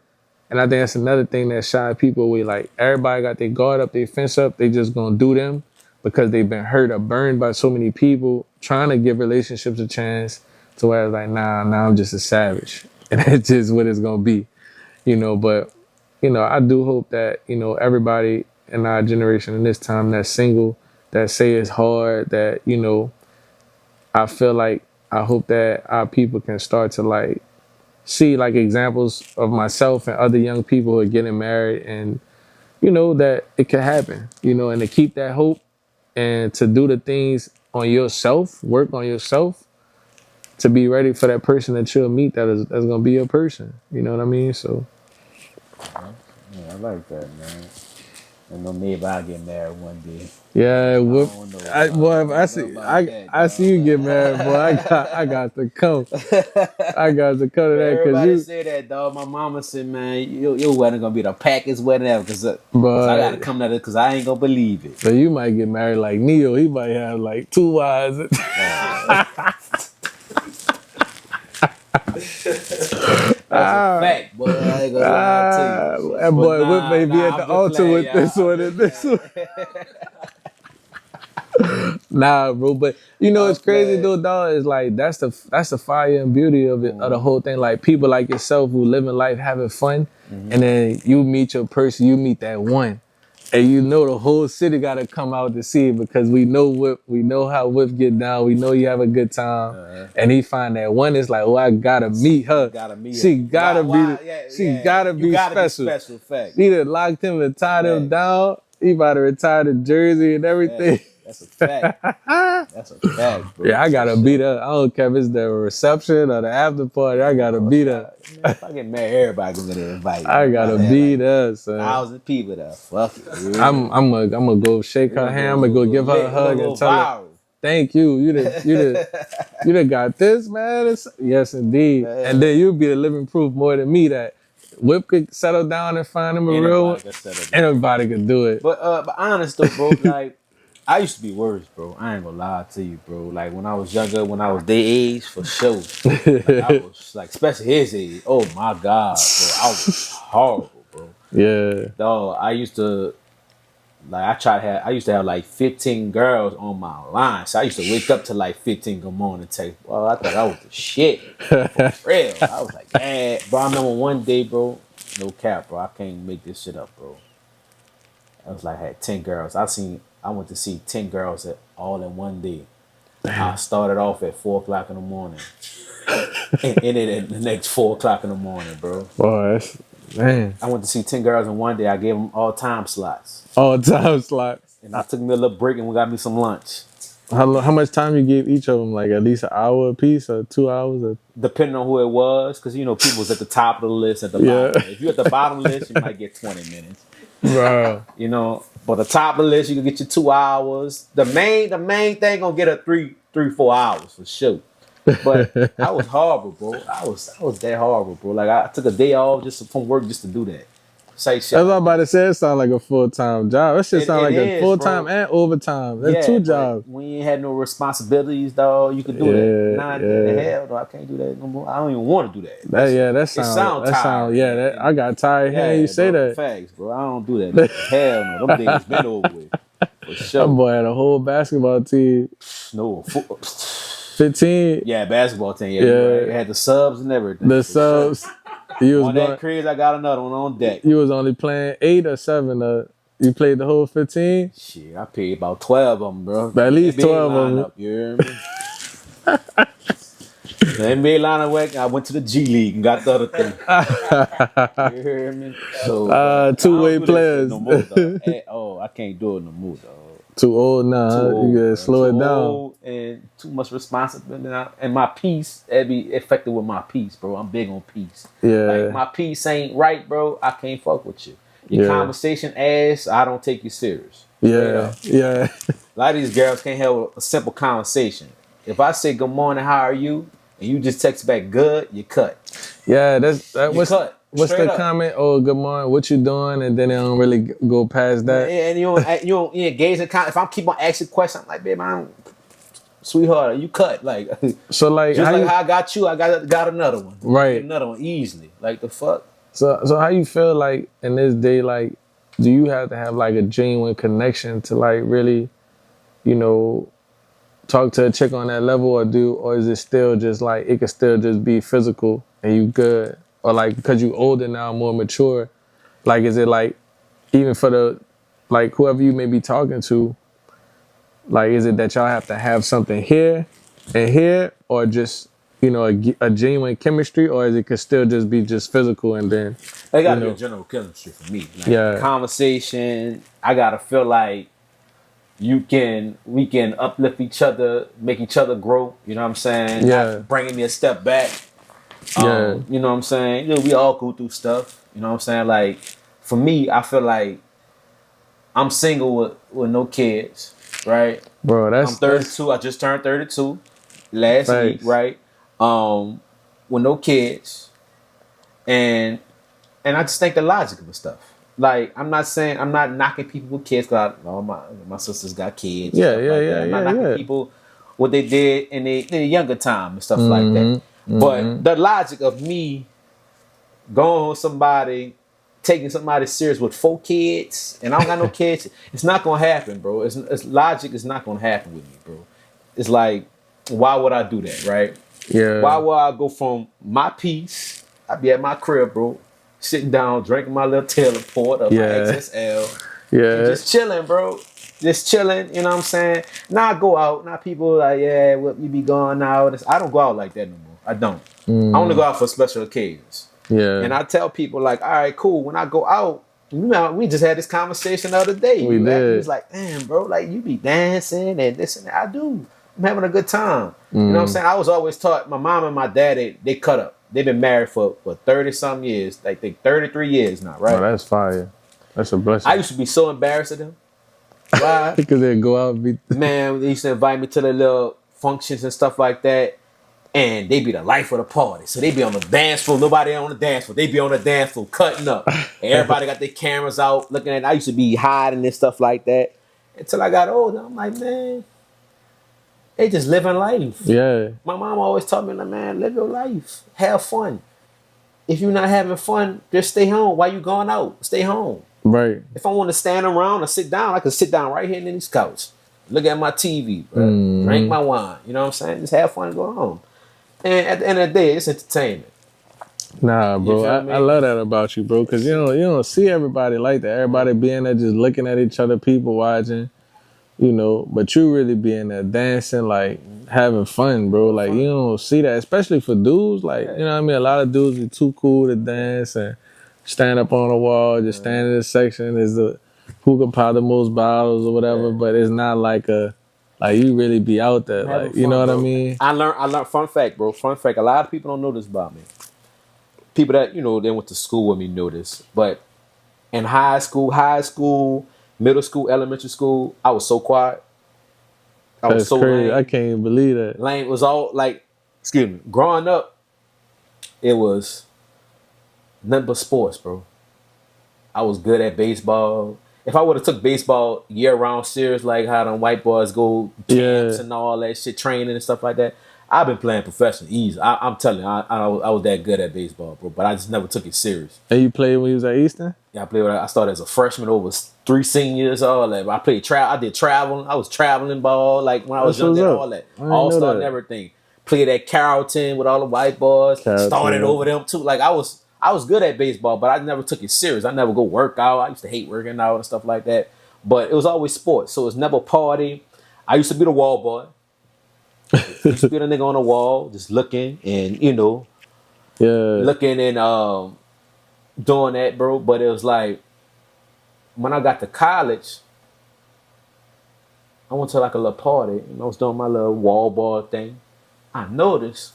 And I think that's another thing that shy people away. Like everybody got their guard up, their fence up. They just gonna do them because they've been hurt or burned by so many people trying to give relationships a chance, to where it's like, nah, I'm just a savage. And that's just what it's gonna be, you know. But, you know, I do hope that, you know, everybody in our generation in this time that's single, that say it's hard, that, you know, I feel like I hope that our people can start to like see like examples of myself and other young people who are getting married, and, you know, that it can happen, you know, and to keep that hope and to do the things on yourself, work on yourself, to be ready for that person that you'll meet that's going to be your person. You know what I mean? So. Yeah, I like that, man. And no, maybe I'll get married one day. Yeah, I see you get married, boy. I got to come. I got to come to that, because everybody say that, dog. My mama said, man, your wedding gonna be the packest wedding ever, because I gotta come to that, because I ain't gonna believe it. But you might get married like Neo. He might have like 2 wives. That's a fact, boy. I ain't gonna lie to you. That boy Whip may be at the altar with this one and this one. Nah, bro, but you know it's crazy though, dog. It's like that's the fire and beauty of it, of the whole thing. Like people like yourself who living life having fun, and then you meet your person, you meet that one. And you know the whole city got to come out to see it, because we know Whip, we know how Whip get down, we know you have a good time, and he find that one. It's like, oh, I gotta meet her. She gotta be special. Fact. He done locked him and tied him down. He about to retire to Jersey and everything. That's a fact. That's a fact, bro. Yeah, I gotta beat her. I don't care if it's the reception or the after party. I gotta beat her. If I get married, everybody gonna get invited. I gotta beat her, son. 1,000 people there. Fuck it. Dude. I'm gonna go shake her hand. I'm gonna go give her a hug and tell her. thank you. You done got this, man. Yes, indeed. Man. And then you'll be the living proof more than me that Whip could settle down and find him a real one. Anybody could do it. But honest though, bro, like I used to be worse, bro. I ain't gonna lie to you, bro. Like when I was younger, when I was their age, for sure. Like, I was like, especially his age. Oh my God, bro. I was horrible, bro. Yeah. Dog, I used to used to have like 15 girls on my line. So I used to wake up to like 15 good morning text. Well, I thought I was the shit. For real. I was like, eh. Bro, I remember one day, bro, no cap, bro. I can't make this shit up, bro. I was like, I had 10 girls. I went to see 10 girls all in one day. I started off at 4 o'clock in the morning. And ended at the next 4 o'clock in the morning, bro. Boy, man. I went to see 10 girls in one day. I gave them all time slots. All time slots. And I took me a little break and we got me some lunch. How much time you give each of them? Like at least an hour a piece or 2 hours? Or? Depending on who it was. Because, you know, people was at the top of the list, at the bottom. If you're at the bottom list, you might get 20 minutes. Bro. You know, but the top of the list, you can get your 2 hours. The main thing gonna get a 4 hours for sure. But I was horrible, bro. I was that horrible, bro. Like I took a day off just from work just to do that. Say shit. That's what I'm about to say. It sounds like a full-time job. That shit sound like a full-time and overtime. That's 2 jobs. When you ain't had no responsibilities, dog, you could do that. Nah, the hell, though, I can't do that no more. I don't even want to do that. That sound tired. I got tired hearing you say bro, that. Facts, bro. I don't do that. Hell no. Them days been over with. For sure. That boy had a whole basketball team. No. 15? Yeah, basketball team. Yeah. Right. It had the subs and everything. The subs. You was on that cruise, I got another one on deck. You was only playing 8 or 7. You played the whole 15? Shit, I paid about 12 of them, bro. At least 12 of them. Up, you hear me? The NBA lineup, I went to the G League and got the other thing. You hear me? So two-way players. No more, dog. I can't do it no more, dog. Too old now. You gotta slow it down. Old and too much responsibility. And my peace, it be affected with my peace, bro. I'm big on peace. Yeah. Like my peace ain't right, bro. I can't fuck with you. Your conversation ass, I don't take you serious. Yeah. Yeah. A lot of these girls can't have a simple conversation. If I say good morning, how are you? And you just text back good, you cut. Yeah, what's the up. comment? Oh, good morning. What you doing? And then they don't really go past that. And you don't engage in comment. If I keep on asking questions, I'm like, babe, sweetheart, you cut. Like, so like, just how I got you, I got another one. Right. Another one easily. Like the fuck. So how you feel like in this day? Like, do you have to have like a genuine connection to like really, you know, talk to a chick on that level, or is it still just like it could still just be physical and you good? Or like because you older now, more mature, like is it like even for the like whoever you may be talking to, like is it that y'all have to have something here and here, or just you know a genuine chemistry, or is it could still just be just physical and then it gotta be a general chemistry for me. Like, conversation, I gotta feel like we can uplift each other, make each other grow. You know what I'm saying? Not bringing me a step back. You know what I'm saying? You know, we all go through stuff. You know what I'm saying? Like, for me, I feel like I'm single with no kids, right? Bro, I'm 32. I just turned 32 last week, right? With no kids. And I just think the logic of the stuff. Like, I'm not knocking people with kids, because my sisters got kids. I'm not knocking people what they did in their younger time and stuff like that. But the logic of me going with somebody, taking somebody serious with 4 kids, and I don't got no kids, it's not gonna happen, bro. It's logic is not gonna happen with me, bro. It's like, why would I do that, right? Yeah. Why would I go from my peace? I be at my crib, bro, sitting down, drinking my little Taylor Port or my XSL, and just chilling, bro. Just chilling, you know what I'm saying? Now I go out. Now people like, well, you be going out. I don't go out like that no more. I don't. I only go out for special occasions. Yeah. And I tell people like, all right, cool. When I go out, we just had this conversation the other day. We did. He was like, damn, bro, like you be dancing and this and that. I do. I'm having a good time. You know what I'm saying? I was always taught, my mom and my dad, they cut up. They've been married for 30-some years. Like, they 33 years now, right? Oh, that's fire. That's a blessing. I used to be so embarrassed of them. Why? Because they go out and be. Man, they used to invite me to the little functions and stuff like that. And they be the life of the party. So they be on the dance floor. Nobody on the dance floor. They be on the dance floor cutting up. And everybody got their cameras out looking at it. I used to be hiding and stuff like that. Until I got older. I'm like, man, they just living life. Yeah. My mom always taught me, like, man, live your life. Have fun. If you're not having fun, just stay home. Why you going out? Stay home. Right. If I want to stand around or sit down, I can sit down right here in this couch. Look at my TV. Bro. Drink my wine. You know what I'm saying? Just have fun and go home. And at the end of the day, it's entertainment. Nah, bro, I love that about you, bro, because you don't see everybody like that. Everybody being there just looking at each other, people watching, but you really being there dancing, like having fun, bro. Like you don't see that, especially for dudes. Like you know what I mean. A lot of dudes are too cool to dance and stand up on the wall, just stand in the section is who can pop the most bottles or whatever. But it's not like you really be out there, like you know what I mean. I learned. Fun fact, bro. Fun fact. A lot of people don't know this about me. People that they went to school with me know this, but in high school, middle school, elementary school, I was so quiet. That's so crazy. Lame. I can't even believe that. Lame. It was all like, excuse me. Growing up, it was nothing but sports, bro. I was good at baseball. If I would have took baseball year round serious, like how them white boys go camps and all that shit, training and stuff like that, I've been playing professional easy. I'm telling you, I was that good at baseball, bro. But I just never took it serious. And you played when you was at Eastern? Yeah, I started as a freshman, over 3 seniors, all that. I played I did traveling. I was traveling ball, like when I was young, all that. All-star and everything. Played at Carrollton with all the white boys. Started over them too. Like I was good at baseball, but I never took it serious. I never go work out. I used to hate working out and stuff like that. But it was always sports, so it was never party. I used to be the wall boy. Used to be the nigga on the wall, just looking and looking and doing that, bro. But it was like when I got to college, I went to like a little party and I was doing my little wall ball thing. I noticed,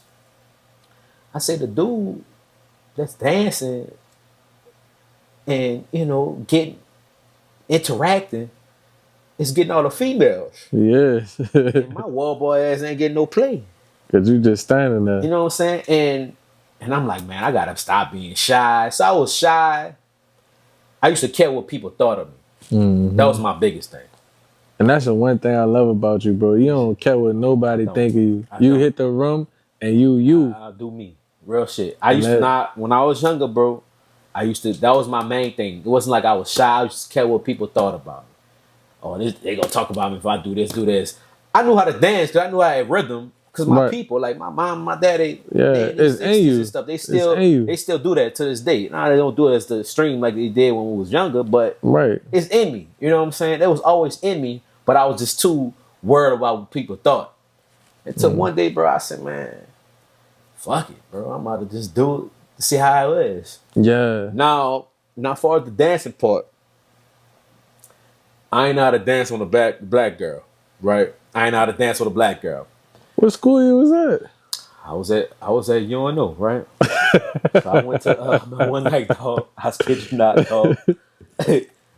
I said, the dude that's dancing and getting interacting is getting all the females. Yes. And my wall boy ass ain't getting no play. Cause you just standing there. You know what I'm saying? And I'm like, man, I gotta stop being shy. So I was shy. I used to care what people thought of me. Mm-hmm. That was my biggest thing. And that's the one thing I love about you, bro. You don't care what nobody think of you. You hit the room and you. I'll do me. Real shit. I used to not, when I was younger, bro, that was my main thing. It wasn't like I was shy. I used to care what people thought about me. Oh, they gonna talk about me if I do this. I knew how to dance because I knew how to rhythm. Because my people, like my mom, my daddy, it's in you. And stuff. They still do that to this day. Now they don't do it as the extreme like they did when we was younger, but it's in me. You know what I'm saying? That was always in me, but I was just too worried about what people thought. Until one day, bro, I said, man, fuck it, bro. I'm about to just do it to see how it is. Yeah. Now far as the dancing part, I ain't know how to dance on a black girl, right? I ain't know how to dance with a black girl. What school you was at? I was at UNO, right? So I went to one night, dog. I kid you not, dog.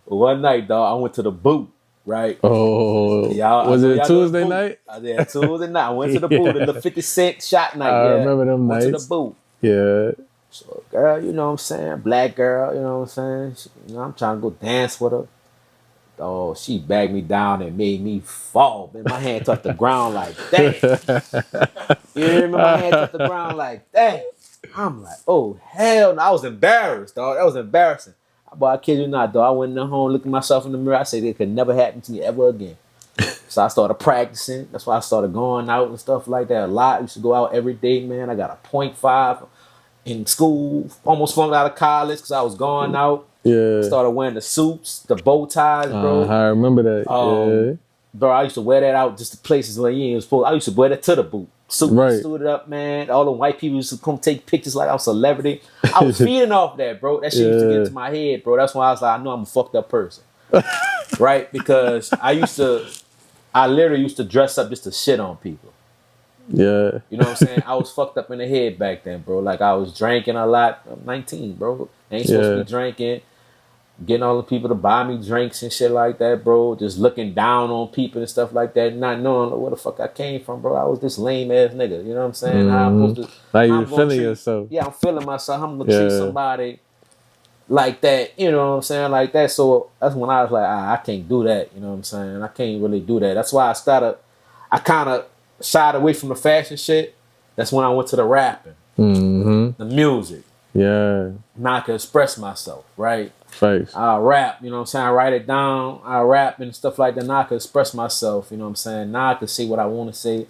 One night, dog, I went to the boot, right? Oh, was it Tuesday night? Yeah, Tuesday night. I went to the boot in the 50 Cent shot night. I remember them nights. Went to the boot. Yeah. So, girl, you know what I'm saying? Black girl, you know what I'm saying? I'm trying to go dance with her. Oh, she bagged me down and made me fall. Man, my hand touched the ground like, dang. You hear me? My hand touched the ground like, dang. I'm like, oh, hell no. I was embarrassed, dog. That was embarrassing. But I kid you not, dog. I went in home, looked at myself in the mirror. I said, it could never happen to me ever again. So I started practicing. That's why I started going out and stuff like that a lot. I used to go out every day, man. I got a 0.5 in school. Almost flunked out of college because I was going out. Yeah. Started wearing the suits, the bow ties, bro. I remember that. Bro, I used to wear that out just to places where you ain't supposed. I used to wear that to the boot. Suited up, man. All the white people used to come take pictures like I was a celebrity. I was feeding off that, bro. That shit used to get into my head, bro. That's why I was like, I know I'm a fucked up person. Right? Because I literally used to dress up just to shit on people. Yeah. You know what I'm saying? I was fucked up in the head back then, bro. Like I was drinking a lot. I'm 19, bro. Ain't supposed to be drinking. getting all the people to buy me drinks and shit like that, bro. Just looking down on people and stuff like that, not knowing where the fuck I came from, bro. I was this lame ass nigga. You know what I'm saying? How I'm supposed to? Like how you I'm gonna feeling treat- yourself. Yeah, I'm feeling myself. I'm gonna treat somebody like that. You know what I'm saying? Like that. So that's when I was like, I can't do that. You know what I'm saying? I can't really do that. That's why I kind of shied away from the fashion shit. That's when I went to the rapping, the music. Yeah. Now I can express myself, right? Facts. I rap, you know what I'm saying? I write it down, I rap and stuff like that. Now I can express myself, you know what I'm saying? Now I can say what I want to say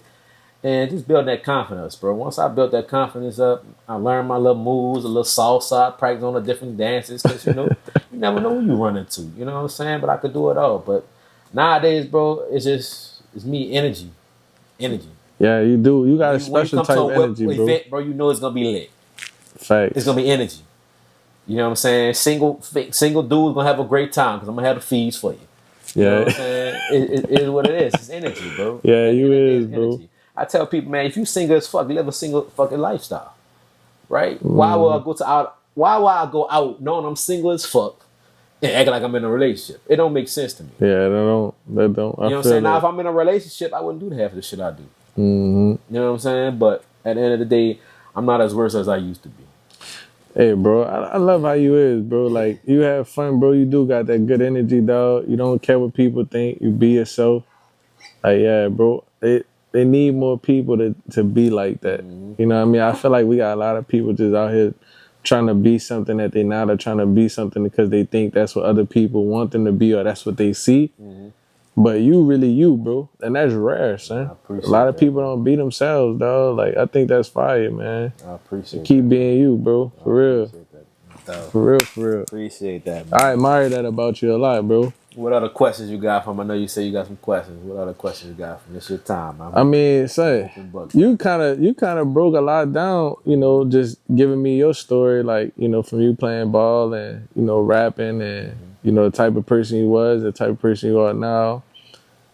and just build that confidence, bro. Once I built that confidence up, I learned my little moves, a little salsa, I practice on the different dances because, you know, you never know who you run into, you know what I'm saying? But I could do it all. But nowadays, bro, it's me, energy. Yeah, you do. You got a special type of energy, bro. Event, bro, you know it's going to be lit. Facts. It's going to be energy. You know what I'm saying? Single dude's gonna have a great time because I'm gonna have the fees for you. You know what I'm saying? It is what it is. It's energy, bro. Yeah, you is, bro. Energy. I tell people, man, if you single as fuck, live a single fucking lifestyle, right? Why will I go out knowing I'm single as fuck and act like I'm in a relationship? It don't make sense to me. Yeah, that don't. You know what I'm saying? Now, if I'm in a relationship, I wouldn't do half of the shit I do. You know what I'm saying? But at the end of the day, I'm not as worse as I used to be. Hey, bro, I love how you is, bro. Like, you have fun, bro. You do got that good energy, dog. You don't care what people think. You be yourself. Like, yeah, bro. They need more people to be like that. You know what I mean? I feel like we got a lot of people just out here trying to be something that they not, or trying to be something because they think that's what other people want them to be or that's what they see. But you really you, bro. And that's rare, son. A lot of people don't be themselves, dog. Like, I think that's fire, man. I appreciate Keep being you, bro. For real. For real. Appreciate that, man. I admire that about you a lot, bro. What other questions you got from? I know you say you got some questions. What other questions you got from? It's your time, man. I mean, say you kind of broke a lot down, you know, just giving me your story, like, you know, from you playing ball and, you know, rapping and, you know, the type of person you was, the type of person you are now.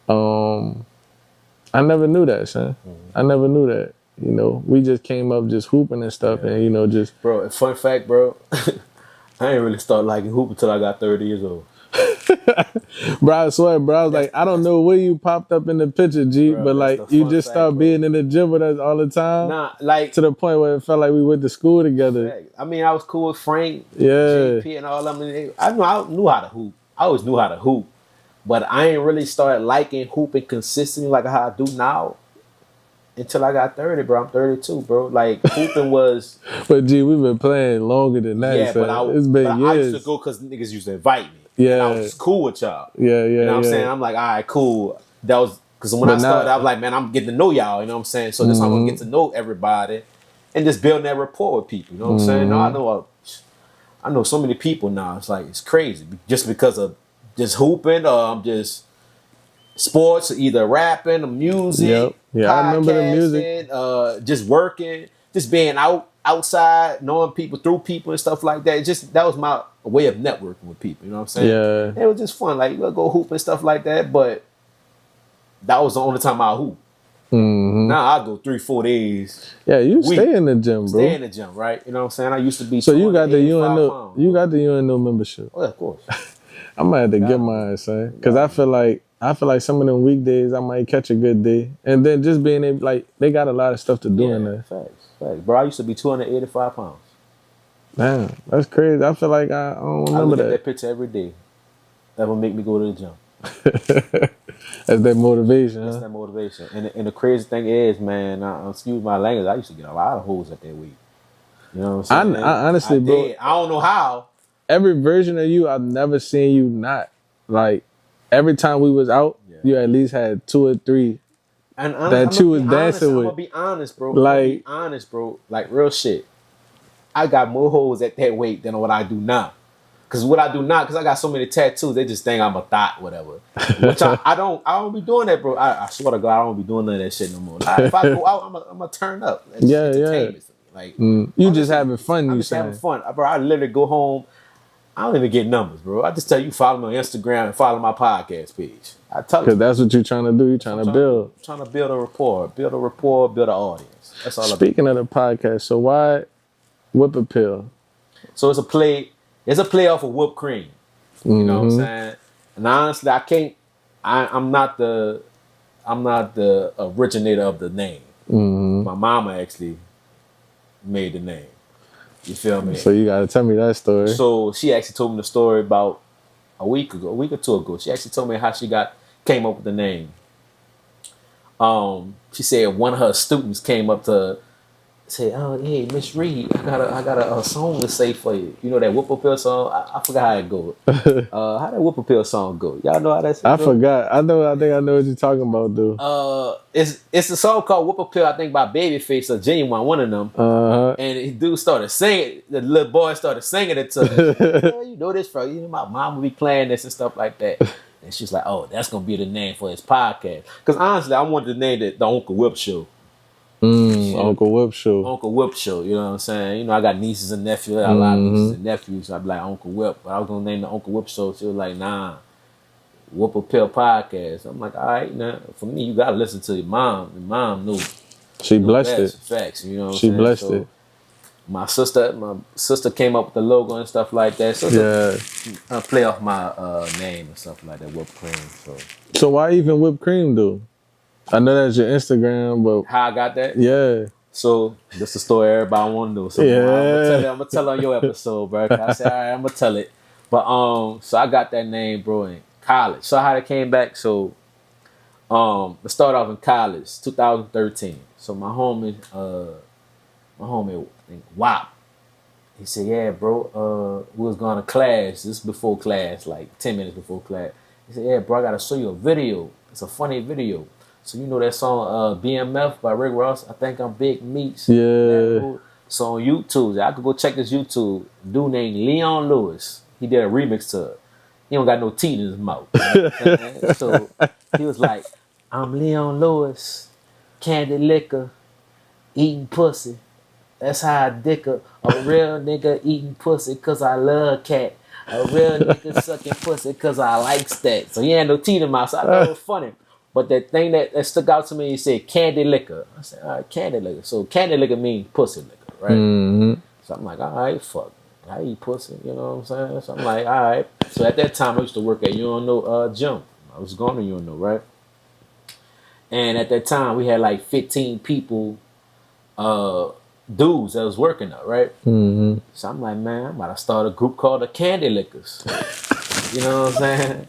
I never knew that, son. I never knew that. You know, we just came up just hooping and stuff, and, you know, just... Bro, fun fact, bro, I ain't really start liking hoop until I got 30 years old. Bro, I swear, bro, I was like, I don't know where you popped up in the picture, G, bro, but like, you just started being in the gym with us all the time. Nah, like... To the point where it felt like we went to school together. I mean, I was cool with Frank, Yeah. JP, and all them. I knew how to hoop. I always knew how to hoop. But I ain't really started liking hooping consistently like how I do now until I got 30, bro. I'm 32, bro. Like, hooping was... But, G, we've been playing longer than that. Yeah, so it's been years. I used to go because niggas used to invite me. Yeah. And I was cool with y'all. Yeah. You know what I'm saying? I'm like, all right, cool. That was... Because when I started, I was like, man, I'm getting to know y'all. You know what I'm saying? So this time I'm going to get to know everybody and just building that rapport with people. You know what I'm saying? Now I know so many people now. It's like, it's crazy. Just because of just hooping or just... sports, either rapping or music, yeah, I remember the music, just working, just being outside, knowing people through people and stuff like that. That was my way of networking with people. You know what I'm saying? Yeah, it was just fun. Like, we'll go hoop and stuff like that. But that was the only time I hoop. Now I go 3-4 days. Yeah, you stay in the gym, bro. Stay in the gym, right? You know what I'm saying? I used to be. So you got the UNO, you got the UNO membership. Oh, yeah, of course. I might have to get mine, son, because I feel like some of them weekdays I might catch a good day, and then just being able, like, they got a lot of stuff to do in there. Facts. Bro, I used to be 285 pounds. Damn, that's crazy. I feel like I don't remember I look at that picture every day. That will make me go to the gym. That's that motivation. That's that motivation. And the crazy thing is, man, excuse my language, I used to get a lot of hoes at that weight. You know what I'm saying? I honestly, bro, I don't know how. Every version of you, I've never seen you not. Like, every time we was out, you at least had 2 or 3 and that you was dancing with. I'm gonna be honest, bro. Like, real shit. I got more hoes at that weight than what I do now. Because what I do now, because I got so many tattoos, they just think I'm a thot, whatever. Which I don't be doing that, bro. I swear to God, I don't be doing none of that shit no more. If I go out, I'm gonna turn up. That's entertainment to me. Like, you just having fun, I'm just having fun. Bro, I literally go home. I don't even get numbers, bro. I just tell you, follow me on Instagram and follow my podcast page. I tell you. Because that's what you're trying to do. You're trying to build. Trying to build a rapport, build an audience. That's all. Speaking of the podcast, so why Whip Appeal? So it's a play off of whipped cream. You know what I'm saying? And honestly, I can't. I'm not the originator of the name. My mama actually made the name. You feel me? So you gotta tell me that story. So she actually told me the story about a week or two ago. She actually told me how she came up with the name. She said one of her students came up to her, said, "Oh, hey, Miss Reed, I got a song to say for you. You know that Whippoorwill song? I forgot how it goes. How that Whippoorwill song go? Y'all know how that song I forgot. I think I know what you're talking about, though. It's a song called Whippoorwill, I think by Babyface or Genuine, one of them. And the dude started singing. The little boy started singing it to her. "Yeah, you know this, bro. You know my mom will be playing this and stuff like that." And she's like, "Oh, that's gonna be the name for his podcast." Because honestly, I wanted to name it the Uncle Whip Show. Uncle Whip Show. Uncle Whip Show, you know what I'm saying? You know, I got nieces and nephews. I got a lot of nieces and nephews. So I'd be like, Uncle Whip. But I was going to name the Uncle Whip Show. She was like, nah, Whippoorwill Podcast. I'm like, all right, now, for me, you got to listen to your mom. Your mom knew. She blessed it. Facts, you know what I'm she saying? Blessed so it. My sister came up with the logo and stuff like that. So I play off my name and stuff like that, Whipped Cream. So why even whipped cream, though? I know that's your Instagram, but how I got that? Yeah. So this is the story everybody want to know. So I'm gonna tell on your episode, bro. I said, all right, I'm gonna tell it. But so I got that name, bro, in college. So how it came back? So it started off in college, 2013. So my homie WAP. He said, yeah, bro, we was going to class. This is before class, like 10 minutes before class. He said, yeah, bro, I gotta show you a video. It's a funny video. So you know that song BMF by Rick Ross, I Think I'm Big Meats. Yeah. So on YouTube, I could go check this YouTube. Dude named Leon Lewis. He did a remix to it. He don't got no teeth in his mouth. You know what I'm saying? So he was like, I'm Leon Lewis, candy liquor, eating pussy. That's how I dick a real nigga eating pussy cause I love cat. A real nigga sucking pussy cause I likes that. So he had no teeth in his mouth, so I thought it was funny. But that thing that stuck out to me, he said candy liquor. I said, all right, candy liquor. So candy liquor means pussy liquor, right? So I'm like, all right, fuck. I eat pussy, you know what I'm saying? So I'm like, all right. So at that time, I used to work at UNO Gym. I was going to UNO, right? And at that time, we had like 15 people, dudes that was working there, right? So I'm like, man, I'm about to start a group called the Candy Lickers. You know what I'm saying?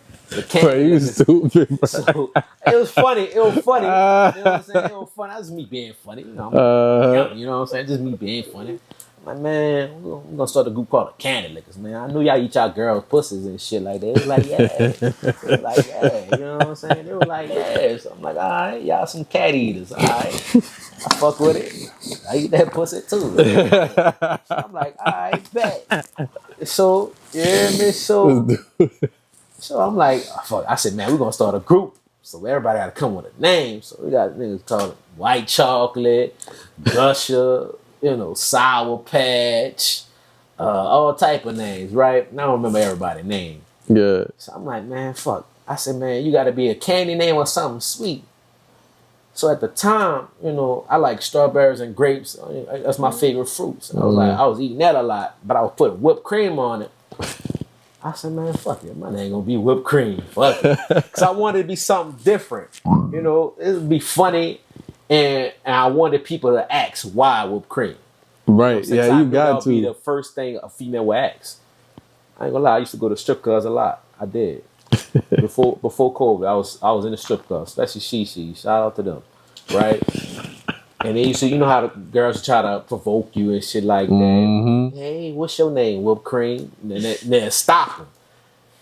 Bro, you stupid, bro. So it was funny. You know what I'm saying? It was funny. That was me being funny. You know, I'm young, you know what I'm saying? Just me being funny. I'm like, man, we're going to start a group called the Candy Lickers, man. I knew y'all eat y'all girls' pussies and shit like that. It was like, yeah. It was like, yeah. You know what I'm saying? They were like, yeah. So I'm like, all right, y'all some cat eaters. All right. I fuck with it. I eat that pussy too. So I'm like, all right, bet. So, yeah, Miss So I'm like, oh, fuck. I said, man, we're going to start a group. So everybody got to come with a name. So we got niggas called White Chocolate, Gusher, you know, Sour Patch, all type of names, right? And I don't remember everybody's name. Yeah. So I'm like, man, fuck. I said, man, you got to be a candy name or something sweet. So at the time, you know, I like strawberries and grapes. That's my favorite fruits. And I was eating that a lot, but I was putting whipped cream on it. I said, man, fuck it. My name gonna be whipped cream. Fuck it. Because I wanted to be something different. You know, it would be funny. And I wanted people to ask why whipped cream. Right. You know, yeah, you got to. Be the first thing a female would ask. I ain't gonna lie. I used to go to strip clubs a lot. I did. Before COVID, I was in the strip club, especially She. Shout out to them. Right? And then you know how the girls try to provoke you and shit like that. Hey, what's your name? Whipped cream. And then stop them.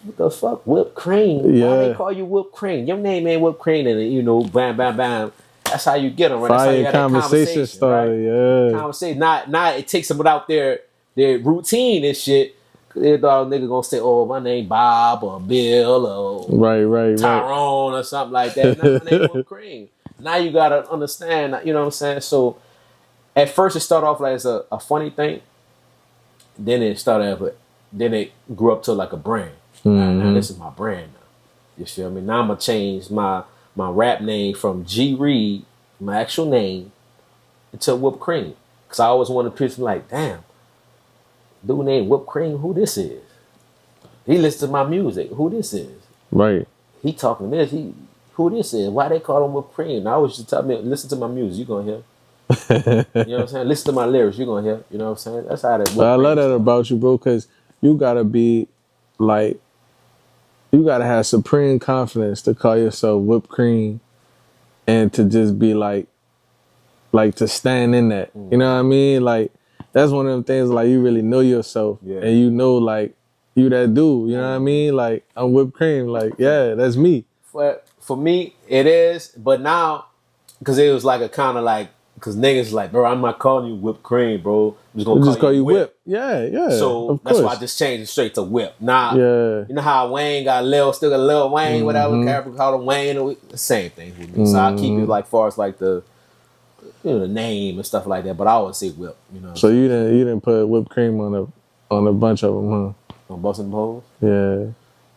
What the fuck? Whipped cream? Yeah. Why they call you whipped cream? Your name ain't whipped cream. And you know, bam, bam, bam. That's how you get them. Right? That's how you have conversation started. Right? Yeah. Conversation. Not it takes them out their routine and shit. They thought a nigga gonna say, oh, my name Bob or Bill or Tyrone or something like that. Nah, my name Whipped cream. Now you gotta understand, you know what I'm saying? So at first it started off like as a funny thing. Then it grew up to like a brand. Now this is my brand now. You feel me? Now I'm gonna change my rap name from G Reed, my actual name, to Whipped Cream. Cause I always wanted people like, damn, dude named Whipped Cream, who this is? He listens to my music. Who this is? Right. He talking this. Who this is? Why they call him whipped cream? And I always just tell me, listen to my music. You gonna hear. You know what I'm saying? Listen to my lyrics. You gonna hear. You know what I'm saying? That's how that. But I love that about you, bro, because you gotta be like, you gotta have supreme confidence to call yourself whipped cream, and to just be like to stand in that. You know what I mean? Like, that's one of them things. Like, you really know yourself, and you know, like, you that dude. You know what I mean? Like, I'm whipped cream. Like, yeah, that's me. For me, it is. But now, because it was like a kind of like. Because niggas like, bro, I'm not calling you whipped cream, bro. I'm just gonna call you whip. Yeah. So that's why I just changed it straight to whip. Nah, you know how Wayne got still got Lil Wayne, whatever, character called him Wayne. The same thing with me. So I keep it like far as like the, the name and stuff like that. But I always say whip. You know. So you didn't put whipped cream on a bunch of them, huh? On busting hoes. Yeah.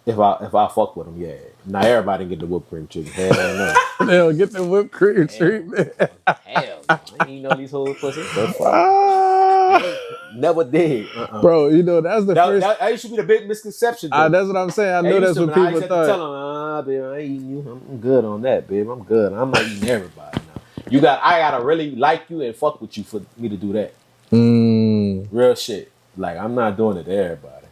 If I fuck with them, yeah. Now everybody get the whipped cream chicken. Hell no. They don't get the whipped cream treatment. Hell, I ain't know these whole pussies. Never did. Bro, you know, that's the first. That used to be the big misconception. That's what I'm saying. I know that's what people I used thought. To tell them, babe, I ain't eating you. I'm good on that, babe. I'm good. I'm not eating everybody now. I gotta really like you and fuck with you for me to do that. Real shit. Like, I'm not doing it to everybody.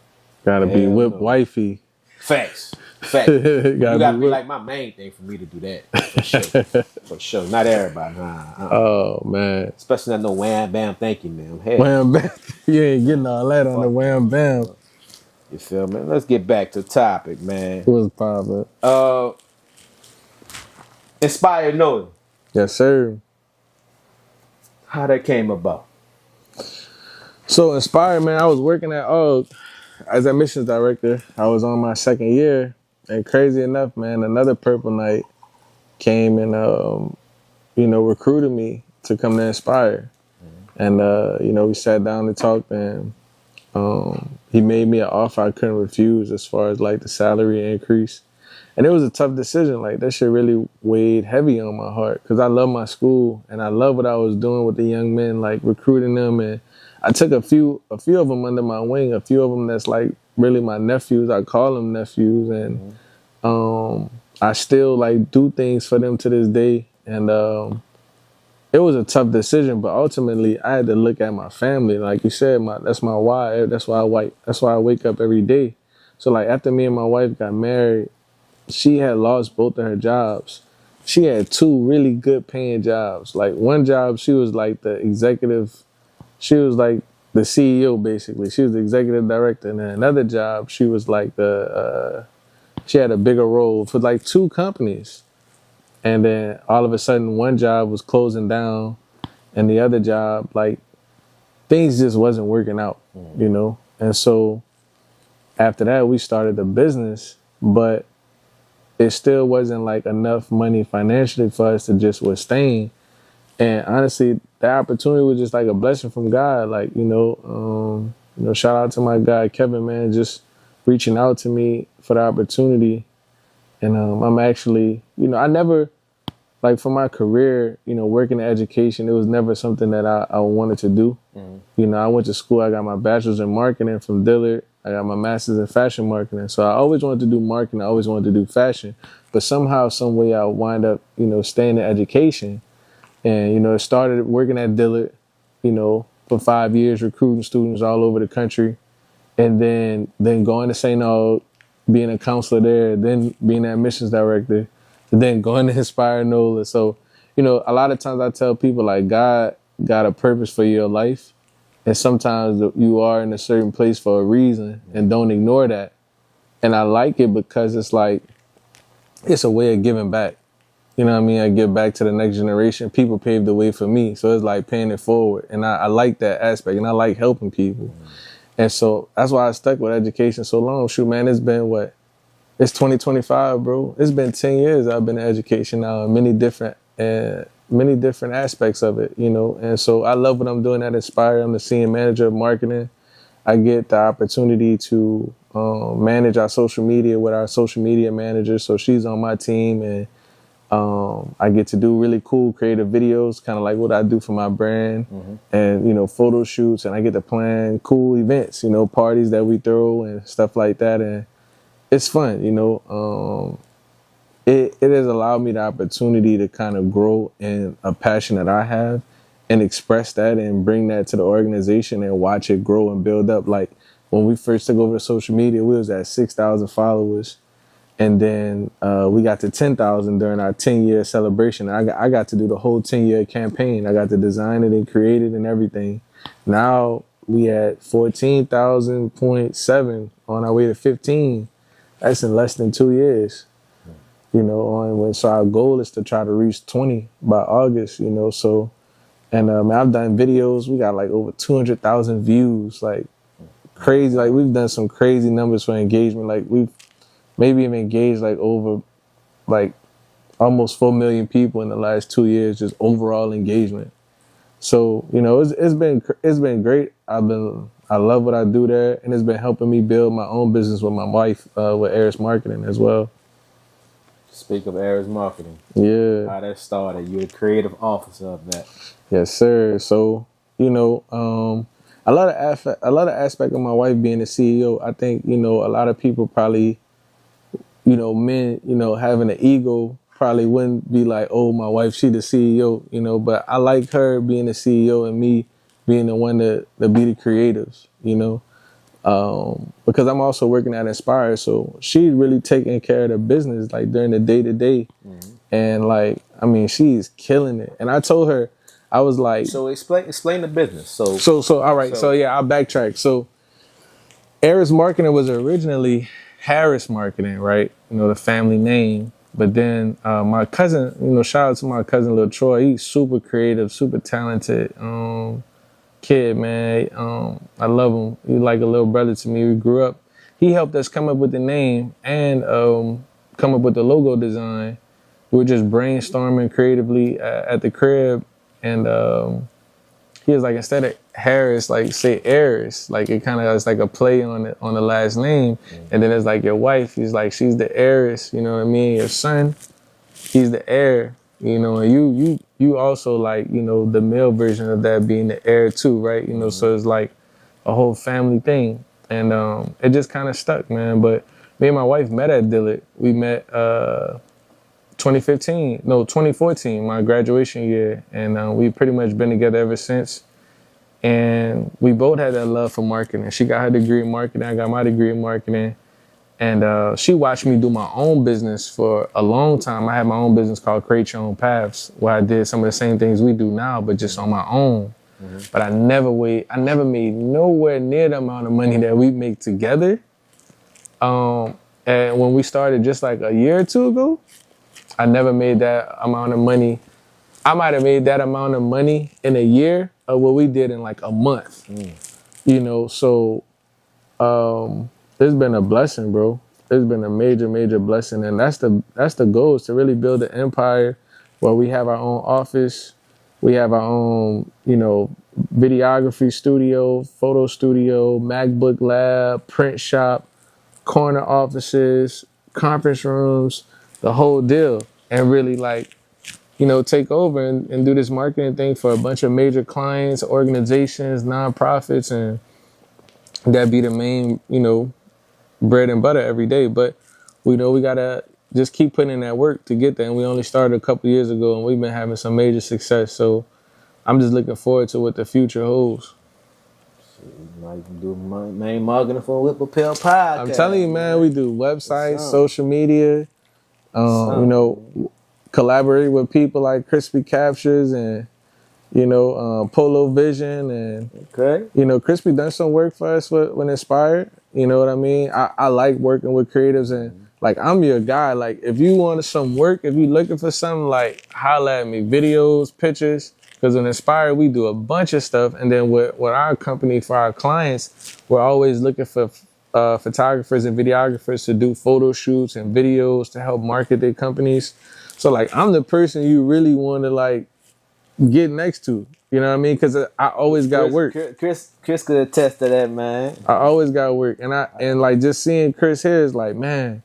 Gotta be whipped wifey. Facts. You gotta be like my main thing for me to do that. For sure. For sure. Not everybody. Oh, man. Especially not no wham bam thank you, man. Hey. Wham bam. You ain't getting all that on the wham bam. You feel me? Let's get back to the topic, man. What's poppin'? Inspired Nola. Yes, sir. How that came about? So inspired, man. I was working at as a missions director. I was on my second year, and crazy enough, man, another Purple Night came and recruited me to come to Inspire. And we sat down and talked, and he made me an offer I couldn't refuse as far as like the salary increase. And it was a tough decision. Like, that shit really weighed heavy on my heart because I love my school and I love what I was doing with the young men, like recruiting them. And I took a few of them under my wing, a few of them that's like really my nephews. I call them nephews. And I still like do things for them to this day. And it was a tough decision, but ultimately I had to look at my family. Like you said, that's my why. That's why I wake up every day. So like after me and my wife got married, she had lost both of her jobs. She had two really good paying jobs. Like one job, she was like the executive, she was like the CEO basically. She was the executive director. And then another job, she was like she had a bigger role for like two companies. And then all of a sudden one job was closing down and the other job, like things just wasn't working out, you know? And so after that, we started a business, but it still wasn't like enough money financially for us to just sustain. And honestly, the opportunity was just like a blessing from God. Like, shout out to my guy, Kevin, man, just reaching out to me for the opportunity. And I'm actually, I never, like for my career, working in education, it was never something that I wanted to do. I went to school, I got my bachelor's in marketing from Dillard. I got my master's in fashion marketing. So I always wanted to do marketing. I always wanted to do fashion. But somehow, some way I wind up, staying in education. And, it started working at Dillard, for 5 years, recruiting students all over the country. And then going to St. Aug, being a counselor there, then being an admissions director, and then going to Inspire Nola. So, a lot of times I tell people, like, God got a purpose for your life. And sometimes you are in a certain place for a reason, and don't ignore that. And I like it because it's like, it's a way of giving back. You know what I mean? I give back to the next generation. People paved the way for me. So it's like paying it forward. And I like that aspect, and I like helping people. And so that's why I stuck with education so long. Shoot, man, it's been It's 2025, bro. It's been 10 years I've been in education now, and many different aspects of it, And so I love what I'm doing at Inspire. I'm the senior manager of marketing. I get the opportunity to manage our social media with our social media manager. So she's on my team, and I get to do really cool creative videos, kind of like what I do for my brand, and, you know, photo shoots, and I get to plan cool events, you know, parties that we throw and stuff like that. And it's fun, you know. It has allowed me the opportunity to kind of grow in a passion that I have and express that and bring that to the organization and watch it grow and build up. Like when we first took over the social media, we was at 6,000 followers. And then we got to 10,000 during our 10-year celebration. I got to do the whole 10-year campaign. I got to design it and create it and everything. Now we at 14,000.7 on our way to 15. That's in less than 2 years. You know, so our goal is to try to reach 20 by August, you know. So, and I've done videos. We got like over 200,000 views, like crazy. Like we've done some crazy numbers for engagement. Like we've maybe even engaged like over like almost 4 million people in the last 2 years, just overall engagement. So, you know, it's been great. I love what I do there, and it's been helping me build my own business with my wife, with Heiress Marketing as well. Speak of Heiress Marketing. Yeah. How that started. You're the creative officer of that. Yes, sir. So, you know, a lot of aspect of my wife being the CEO, I think, you know, a lot of people probably, you know, men, you know, having an ego probably wouldn't be like, oh, my wife, she the CEO, you know, but I like her being the CEO and me being the one to be the creatives, you know, because I'm also working at Inspire. So she's really taking care of the business, like during the day-to-day. And like, I mean, she's killing it. And I told her, I was like, so explain the business. So all right. So yeah, I'll backtrack. So Heiress Marketing was originally Heiress Marketing, right? You know, the family name. But then my cousin, you know, shout out to my cousin Lil Troy. He's super creative, super talented kid, man. I love him. He's like a little brother to me. We grew up. He helped us come up with the name and come up with the logo design. We were just brainstorming creatively at the crib. And he was like, instead of Heiress, like say Heiress. Like it kind of is like a play on the last name. And then it's like your wife, he's like, she's the heiress, you know what I mean? Your son, he's the heir, you know, and you also like, you know, the male version of that being the heir too, right? You know, so it's like a whole family thing. And it just kind of stuck, man. But me and my wife met at Dillard. We met 2014, my graduation year. And we've pretty much been together ever since. And we both had that love for marketing. She got her degree in marketing. I got my degree in marketing. And she watched me do my own business for a long time. I had my own business called Create Your Own Paths, where I did some of the same things we do now, but just on my own. But I never made nowhere near the amount of money that we make together. And when we started just like a year or two ago, I never made that amount of money. I might have made that amount of money in a year of what we did in like a month. You know, so it's been a blessing, bro. It's been a major, major blessing. And that's the goal, is to really build an empire where we have our own office. We have our own, you know, videography studio, photo studio, MacBook lab, print shop, corner offices, conference rooms, the whole deal. And really like, you know, take over and do this marketing thing for a bunch of major clients, organizations, nonprofits, and that be the main, you know, bread and butter every day. But we know we gotta just keep putting in that work to get there. And we only started a couple years ago, and we've been having some major success. So I'm just looking forward to what the future holds. Now you can do main marketing for Whip Appeal Podcast. I'm telling you, man, we do websites, social media, you know, collaborate with people like Crispy Captures and, you know, Polo Vision. And, you know, Crispy done some work for us when Inspired. You know what I mean? I like working with creatives, and like, I'm your guy. Like, if you want some work, if you looking for something, like, holla at me. Videos, pictures. Because in Inspire, we do a bunch of stuff. And then with our company, for our clients, we're always looking for photographers and videographers to do photo shoots and videos to help market their companies. So, like, I'm the person you really want to, like, get next to. You know what I mean? Because I always got work. Chris could attest to that, man. I always got work. And like, just seeing Chris here is like, man,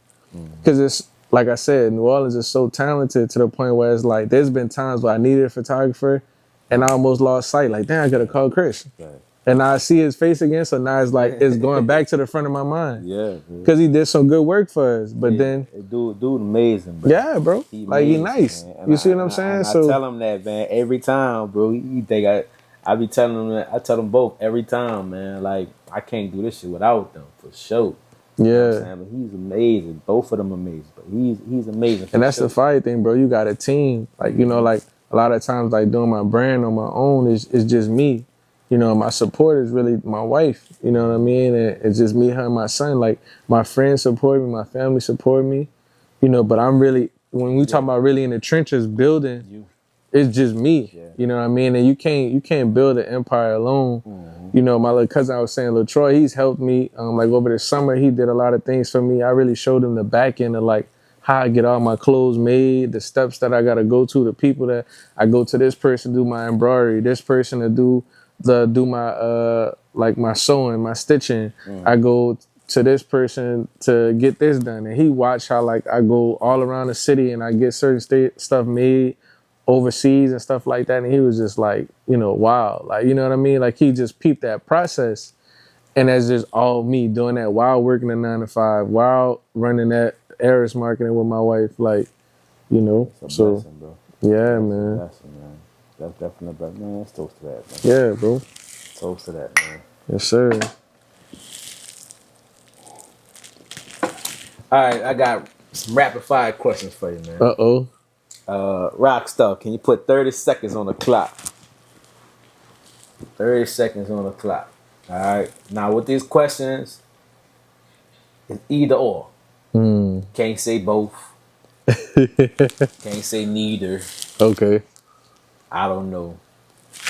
because like I said, New Orleans is so talented to the point where it's like, there's been times where I needed a photographer and I almost lost sight. Like, damn, I gotta call Chris. Right. And I see his face again, so now it's like, it's going back to the front of my mind. Yeah. Because he did some good work for us. But then, dude amazing, bro. yeah, bro. He nice. You see what I'm saying? I tell him that, man, every time, bro. He think I be telling him that. I tell them both every time, man. Like, I can't do this shit without them, for sure. Yeah. You know what I'm saying? But he's amazing. Both of them amazing. But he's amazing. And that's the fire thing, bro. You got a team. Like, you know, like a lot of times, like doing my brand on my own is just me. You know, my support is really my wife. You know what I mean? And it's just me, her, and my son. Like, my friends support me, my family support me. You know, but I'm really, when we talk about really in the trenches building, it's just me. Yeah. You know what I mean? And you can't build an empire alone. Mm-hmm. You know, my little cousin, I was saying, LaTroy, he's helped me. Like over the summer, he did a lot of things for me. I really showed him the back end of like how I get all my clothes made, the steps that I gotta go to, the people that I go to, this person do my embroidery, this person to do my like my sewing, my stitching. I go to this person to get this done, and he watched how like I go all around the city and I get certain stuff made overseas and stuff like that, and he was just like, you know, wow, like, you know what I mean? Like, he just peeped that process, and that's just all me doing that while working a 9 to 5, while running that Heiress marketing with my wife, like, you know. So blessing, bro. Yeah, man. Blessing, man. That's definitely, man. Let's toast to that, man. Yeah, bro. Toast to that, man. Yes, sir. All right, I got some rapid fire questions for you, man. Uh-oh. Rockstar, can you put 30 seconds on the clock? 30 seconds on the clock. All right. Now, with these questions, it's either or. Can't say both. Can't say neither. Okay. I don't know.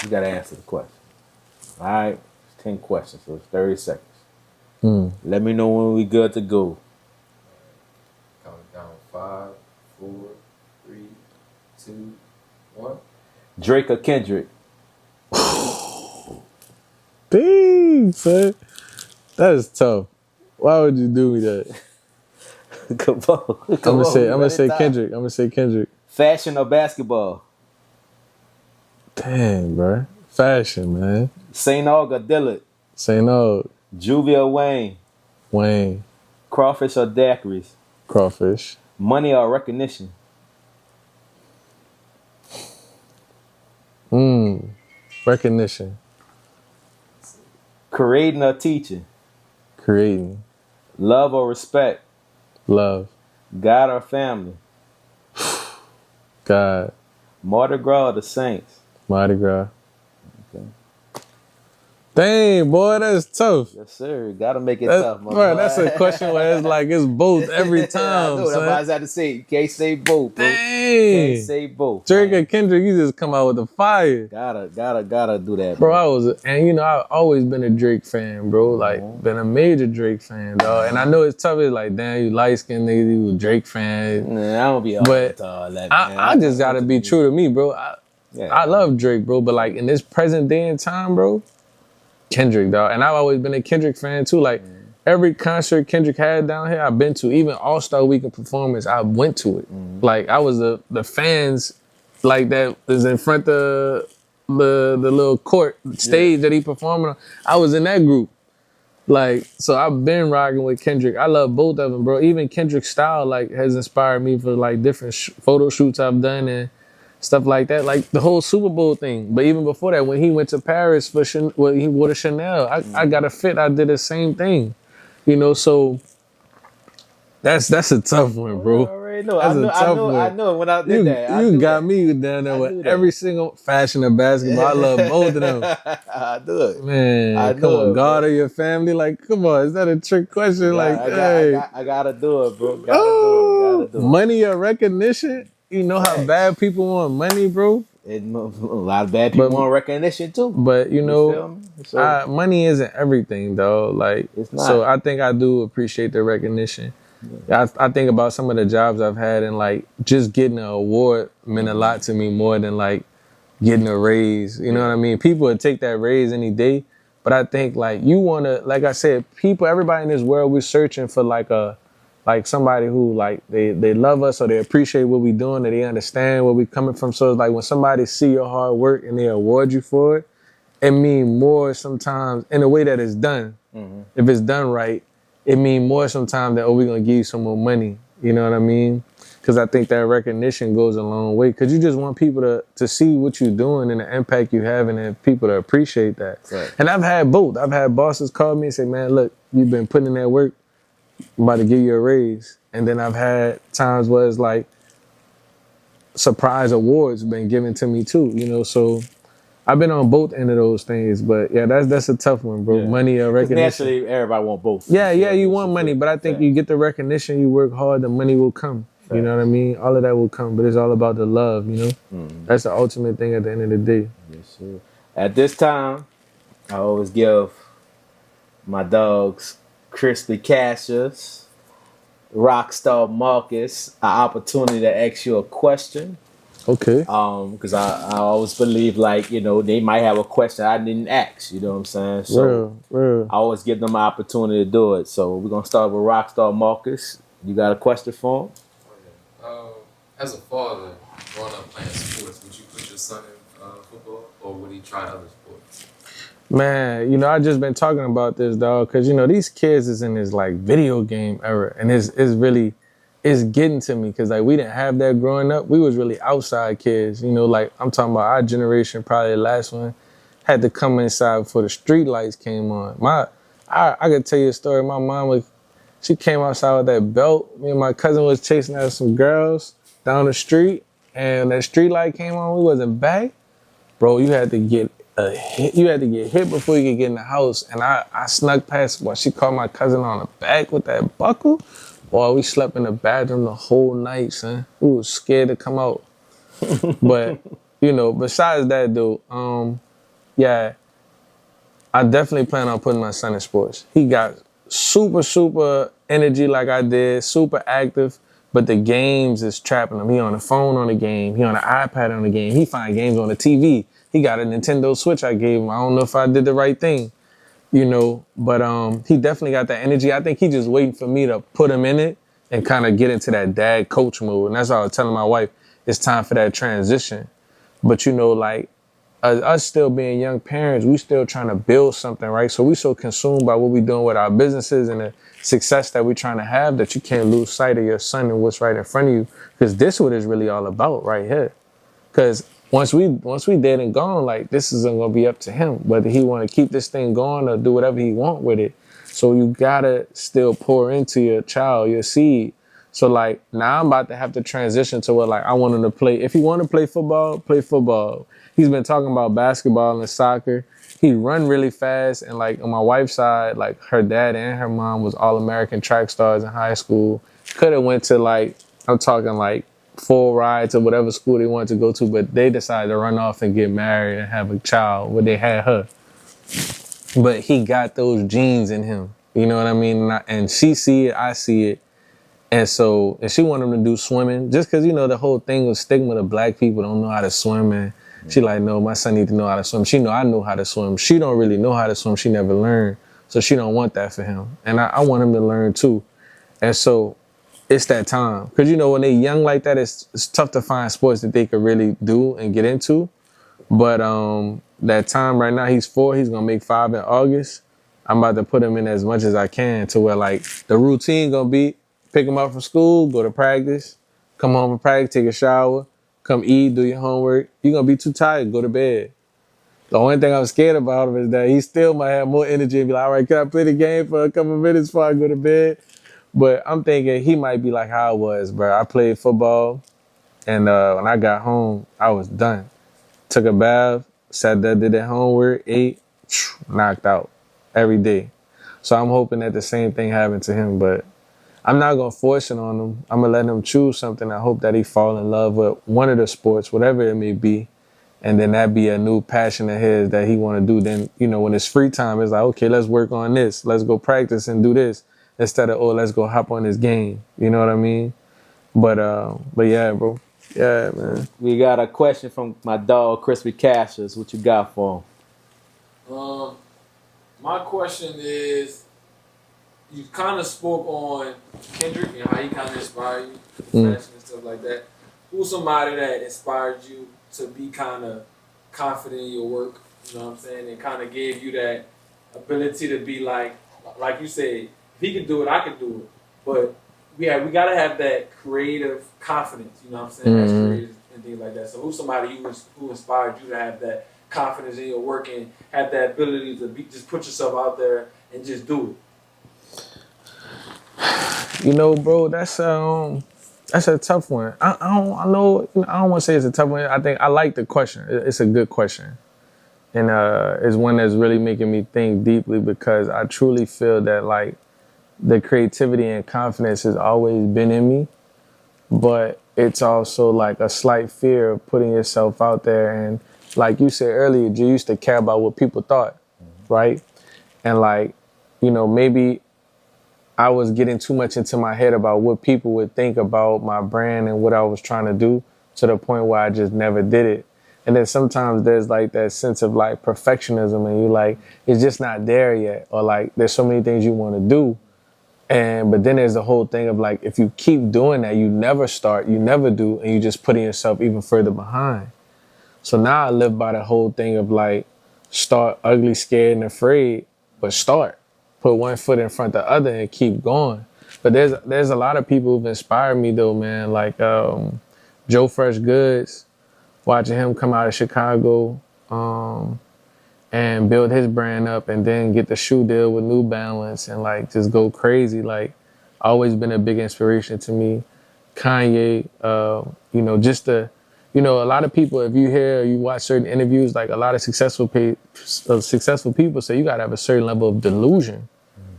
You got to answer the question. All right. It's 10 questions, so it's 30 seconds. Let me know when we good to go. Count down 5, 4, 3, 2, 1. Drake or Kendrick? Dang, son. That is tough. Why would you do me that? Come on. I'm gonna say Kendrick. I'm gonna say Kendrick. Fashion or basketball? Damn, bro. Fashion, man. St. Aug or Dillard? St. Aug. Juvie or Wayne? Wayne. Crawfish or daiquiris? Crawfish. Money or recognition? Recognition. Creating or teaching? Creating. Love or respect? Love. God or family? God. Mardi Gras or the Saints? Mardi Gras. Okay. Dang, boy, that's tough. Yes, sir. Gotta make it tough, my bro. boy. That's a question where it's like it's both every time. I know, that's what I was about to say. You can't say both, bro. Dang. Can't say both. Drake and Kendrick, you just come out with the fire. Gotta do that, bro. And you know, I've always been a Drake fan, bro. Like, been a major Drake fan, dog. And I know it's tough. It's like, damn, you light skinned nigga, you a Drake fan. Nah, I don't be all but all that, man. I just gotta be true to me, bro. I love Drake, bro. But like in this present day and time, bro, Kendrick, dog. And I've always been a Kendrick fan too. Like every concert Kendrick had down here, I've been to. Even All-Star Weekend performance, I went to it. Like I was the fans like that was in front of the little court stage that he performed on. I was in that group. Like, so I've been rocking with Kendrick. I love both of them, bro. Even Kendrick's style like has inspired me for like different photo shoots I've done and stuff like that, like the whole Super Bowl thing. But even before that, when he went to Paris for he wore a Chanel, I got a fit. I did the same thing, you know. So that's a tough one, bro. I already know. I know when I did that. You got me down there with every single fashion of basketball. I love both of them. I do it, man. Come on, God or your family? Like, come on, is that a trick question? I gotta do it, bro. Gotta do it. Money or recognition? You know how bad people want money, bro? A lot of bad people want recognition too. But you know, money isn't everything, though. Like, it's not. So I think I do appreciate the recognition. Yeah. I think about some of the jobs I've had, and like just getting an award meant a lot to me more than like getting a raise. You know what I mean? People would take that raise any day, but I think like you want to, like I said, everybody in this world, we're searching for like a like somebody who like they love us or they appreciate what we doing, or they understand where we coming from. So it's like when somebody see your hard work and they award you for it, it mean more sometimes in the way that it's done. Mm-hmm. If it's done right, it mean more sometimes that, oh, we're going to give you some more money. You know what I mean? Because I think that recognition goes a long way. Because you just want people to see what you're doing and the impact you have, and people to appreciate that. Right. And I've had both. I've had bosses call me and say, man, look, you've been putting in that work. I'm about to give you a raise. And then I've had times where it's like surprise awards been given to me too, you know, so I've been on both end of those things, but yeah, that's a tough one, bro. Yeah. Money or recognition. Naturally, everybody want both. Yeah, you want money, but I think you get the recognition, you work hard, the money will come. Fact. You know what I mean? All of that will come, but it's all about the love, you know? Mm-hmm. That's the ultimate thing at the end of the day. Yes, sir. At this time, I always give my dogs, Crispy Cassius, Rockstar Marcus, an opportunity to ask you a question. Okay. Because I always believe, like, you know, they might have a question I didn't ask, you know what I'm saying? So real. I always give them an opportunity to do it. So we're going to start with Rockstar Marcus. You got a question for him? As a father, growing up playing sports, would you put your son in football, or would he try other sports? Man, you know, I just been talking about this, dog, because, you know, these kids is in this, like, video game era, and it's really... it's getting to me because, like, we didn't have that growing up. We was really outside kids, you know, like, I'm talking about our generation, probably the last one, had to come inside before the street lights came on. I could tell you a story. My mom, she came outside with that belt. Me and my cousin was chasing after some girls down the street, and that street light came on. We wasn't back. Bro, you had to get hit. You had to get hit before you could get in the house. And I snuck past while she caught my cousin on the back with that buckle. Boy, we slept in the bathroom the whole night, son. We was scared to come out. But, you know, besides that, dude, yeah, I definitely plan on putting my son in sports. He got super energy like I did, super active, but the games is trapping him. He on the phone on the game. He on the iPad on the game. He find games on the TV. He got a Nintendo Switch I gave him. I don't know if I did the right thing. You know, but he definitely got that energy. I think he just waiting for me to put him in it and kind of get into that dad coach mode. And that's why I was telling my wife, it's time for that transition. But, you know, like, us still being young parents, we still trying to build something, right? So we so consumed by what we doing with our businesses and the success that we trying to have that you can't lose sight of your son and what's right in front of you. Because this is what it's really all about right here. Because once we dead and gone, like, this isn't gonna be up to him whether he want to keep this thing going or do whatever he want with it. So you gotta still pour into your child, your seed. So like now I'm about to have to transition to what, like, I want him to play. If he want to play football, play football. He's been talking about basketball and soccer. He run really fast, and like on my wife's side, like her dad and her mom was All-American track stars in high school. Could have went to, like, I'm talking like full ride to whatever school they wanted to go to, but they decided to run off and get married and have a child where they had her. But he got those genes in him, you know what I mean? And she see it, I see it. And so, and she wanted him to do swimming just because, you know, the whole thing was stigma of black people don't know how to swim. And she like, no, my son need to know how to swim. She know I know how to swim. She don't really know how to swim. She never learned. So she don't want that for him. And I want him to learn too. And so, it's that time. Because, you know, when they're young like that, it's tough to find sports that they could really do and get into. But that time right now, he's 4. He's going to make 5 in August. I'm about to put him in as much as I can to where, like, the routine going to be pick him up from school, go to practice, come home from practice, take a shower, come eat, do your homework. You're going to be too tired, go to bed. The only thing I'm scared about him is that he still might have more energy and be like, all right, can I play the game for a couple minutes before I go to bed? But I'm thinking he might be like how I was, bro. I played football, and when I got home, I was done. Took a bath, sat there, did their homework, ate, knocked out every day. So I'm hoping that the same thing happened to him, but I'm not going to force it on him. I'm going to let him choose something. I hope that he fall in love with one of the sports, whatever it may be, and then that be a new passion of his that he want to do. Then, you know, when it's free time, it's like, okay, let's work on this. Let's go practice and do this. Instead of, oh, let's go hop on this game. You know what I mean? But yeah, bro. Yeah, man. We got a question from my dog, Crispy Cassius. What you got for him? My question is, you kind of spoke on Kendrick and how he kind of inspired you, with Mm. fashion and stuff like that. Who's somebody that inspired you to be kind of confident in your work? You know what I'm saying? And kind of gave you that ability to be like you said, if he could do it, I could do it. But we gotta have that creative confidence. You know what I'm saying? As creators and things like that. So who's somebody who inspired you to have that confidence in your work and have that ability to just put yourself out there and just do it? You know, bro, that's a tough one. I know I don't want to say it's a tough one. I think I like the question. It's a good question, and it's one that's really making me think deeply because I truly feel that like the creativity and confidence has always been in me, but it's also like a slight fear of putting yourself out there. And like you said earlier, you used to care about what people thought, right? And like, you know, maybe I was getting too much into my head about what people would think about my brand and what I was trying to do to the point where I just never did it. And then sometimes there's like that sense of like perfectionism and you like, it's just not there yet. Or like, there's so many things you want to do. But then there's the whole thing of like, if you keep doing that, you never start, you never do, and you just putting yourself even further behind. So now I live by the whole thing of like, start ugly, scared, and afraid, but start. Put one foot in front of the other and keep going. But there's a lot of people who've inspired me though, man. Like Joe Fresh Goods, watching him come out of Chicago and build his brand up and then get the shoe deal with New Balance and like just go crazy. Like always been a big inspiration to me. Kanye, you know, just the, you know, a lot of people, if you hear or you watch certain interviews, like a lot of successful people say you got to have a certain level of delusion,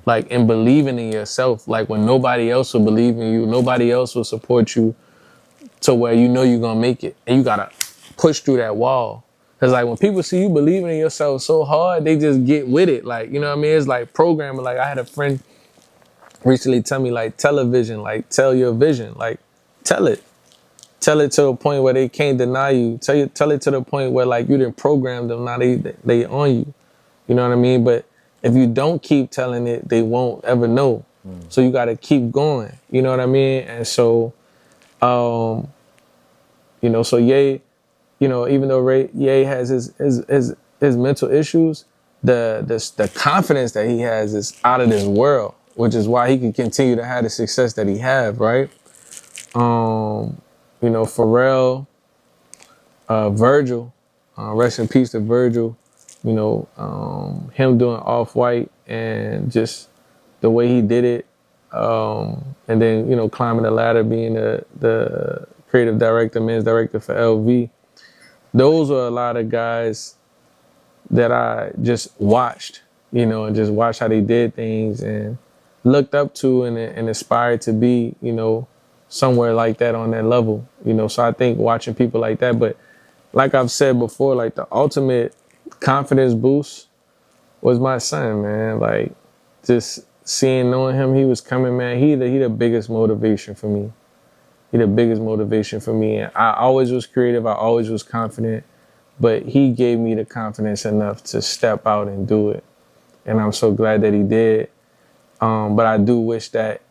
like in believing in yourself. Like when nobody else will believe in you, nobody else will support you to where you know you're going to make it. And you got to push through that wall. Because like when people see you believing in yourself so hard, they just get with it. Like, you know what I mean? It's like programming. Like I had a friend recently tell me like television, like tell your vision, like tell it. Tell it to a point where they can't deny you. Tell it to the point where like you didn't program them, now they on you. You know what I mean? But if you don't keep telling it, they won't ever know. So you got to keep going. You know what I mean? And so, you know, so Ye, you know, even though Ye has his mental issues, the confidence that he has is out of this world, which is why he can continue to have the success that he have, right? You know, Pharrell, Virgil, rest in peace to Virgil, you know, him doing Off-White and just the way he did it. And then, you know, climbing the ladder, being the creative director, men's director for LV. Those are a lot of guys that I just watched, you know, and just watched how they did things and looked up to and aspired to be, you know, somewhere like that on that level, you know. So I think watching people like that, but like I've said before, like the ultimate confidence boost was my son, man. Like just knowing him, he was coming, man. He the biggest motivation for me. He the biggest motivation for me. And I always was creative. I always was confident, but he gave me the confidence enough to step out and do it. And I'm so glad that he did. But I do wish that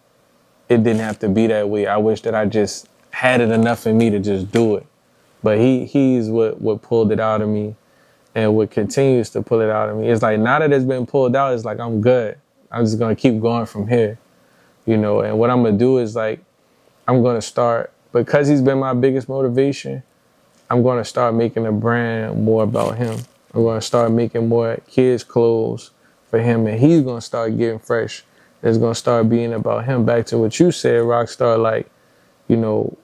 it didn't have to be that way. I wish that I just had it enough in me to just do it. But he's what pulled it out of me and what continues to pull it out of me. It's like now that it's been pulled out, it's like I'm good. I'm just going to keep going from here, you know. And what I'm going to do is like I'm going to start, because he's been my biggest motivation, I'm going to start making a brand more about him. I'm going to start making more kids' clothes for him, and he's going to start getting fresh. It's going to start being about him. Back to what you said, Rockstar, like, you know,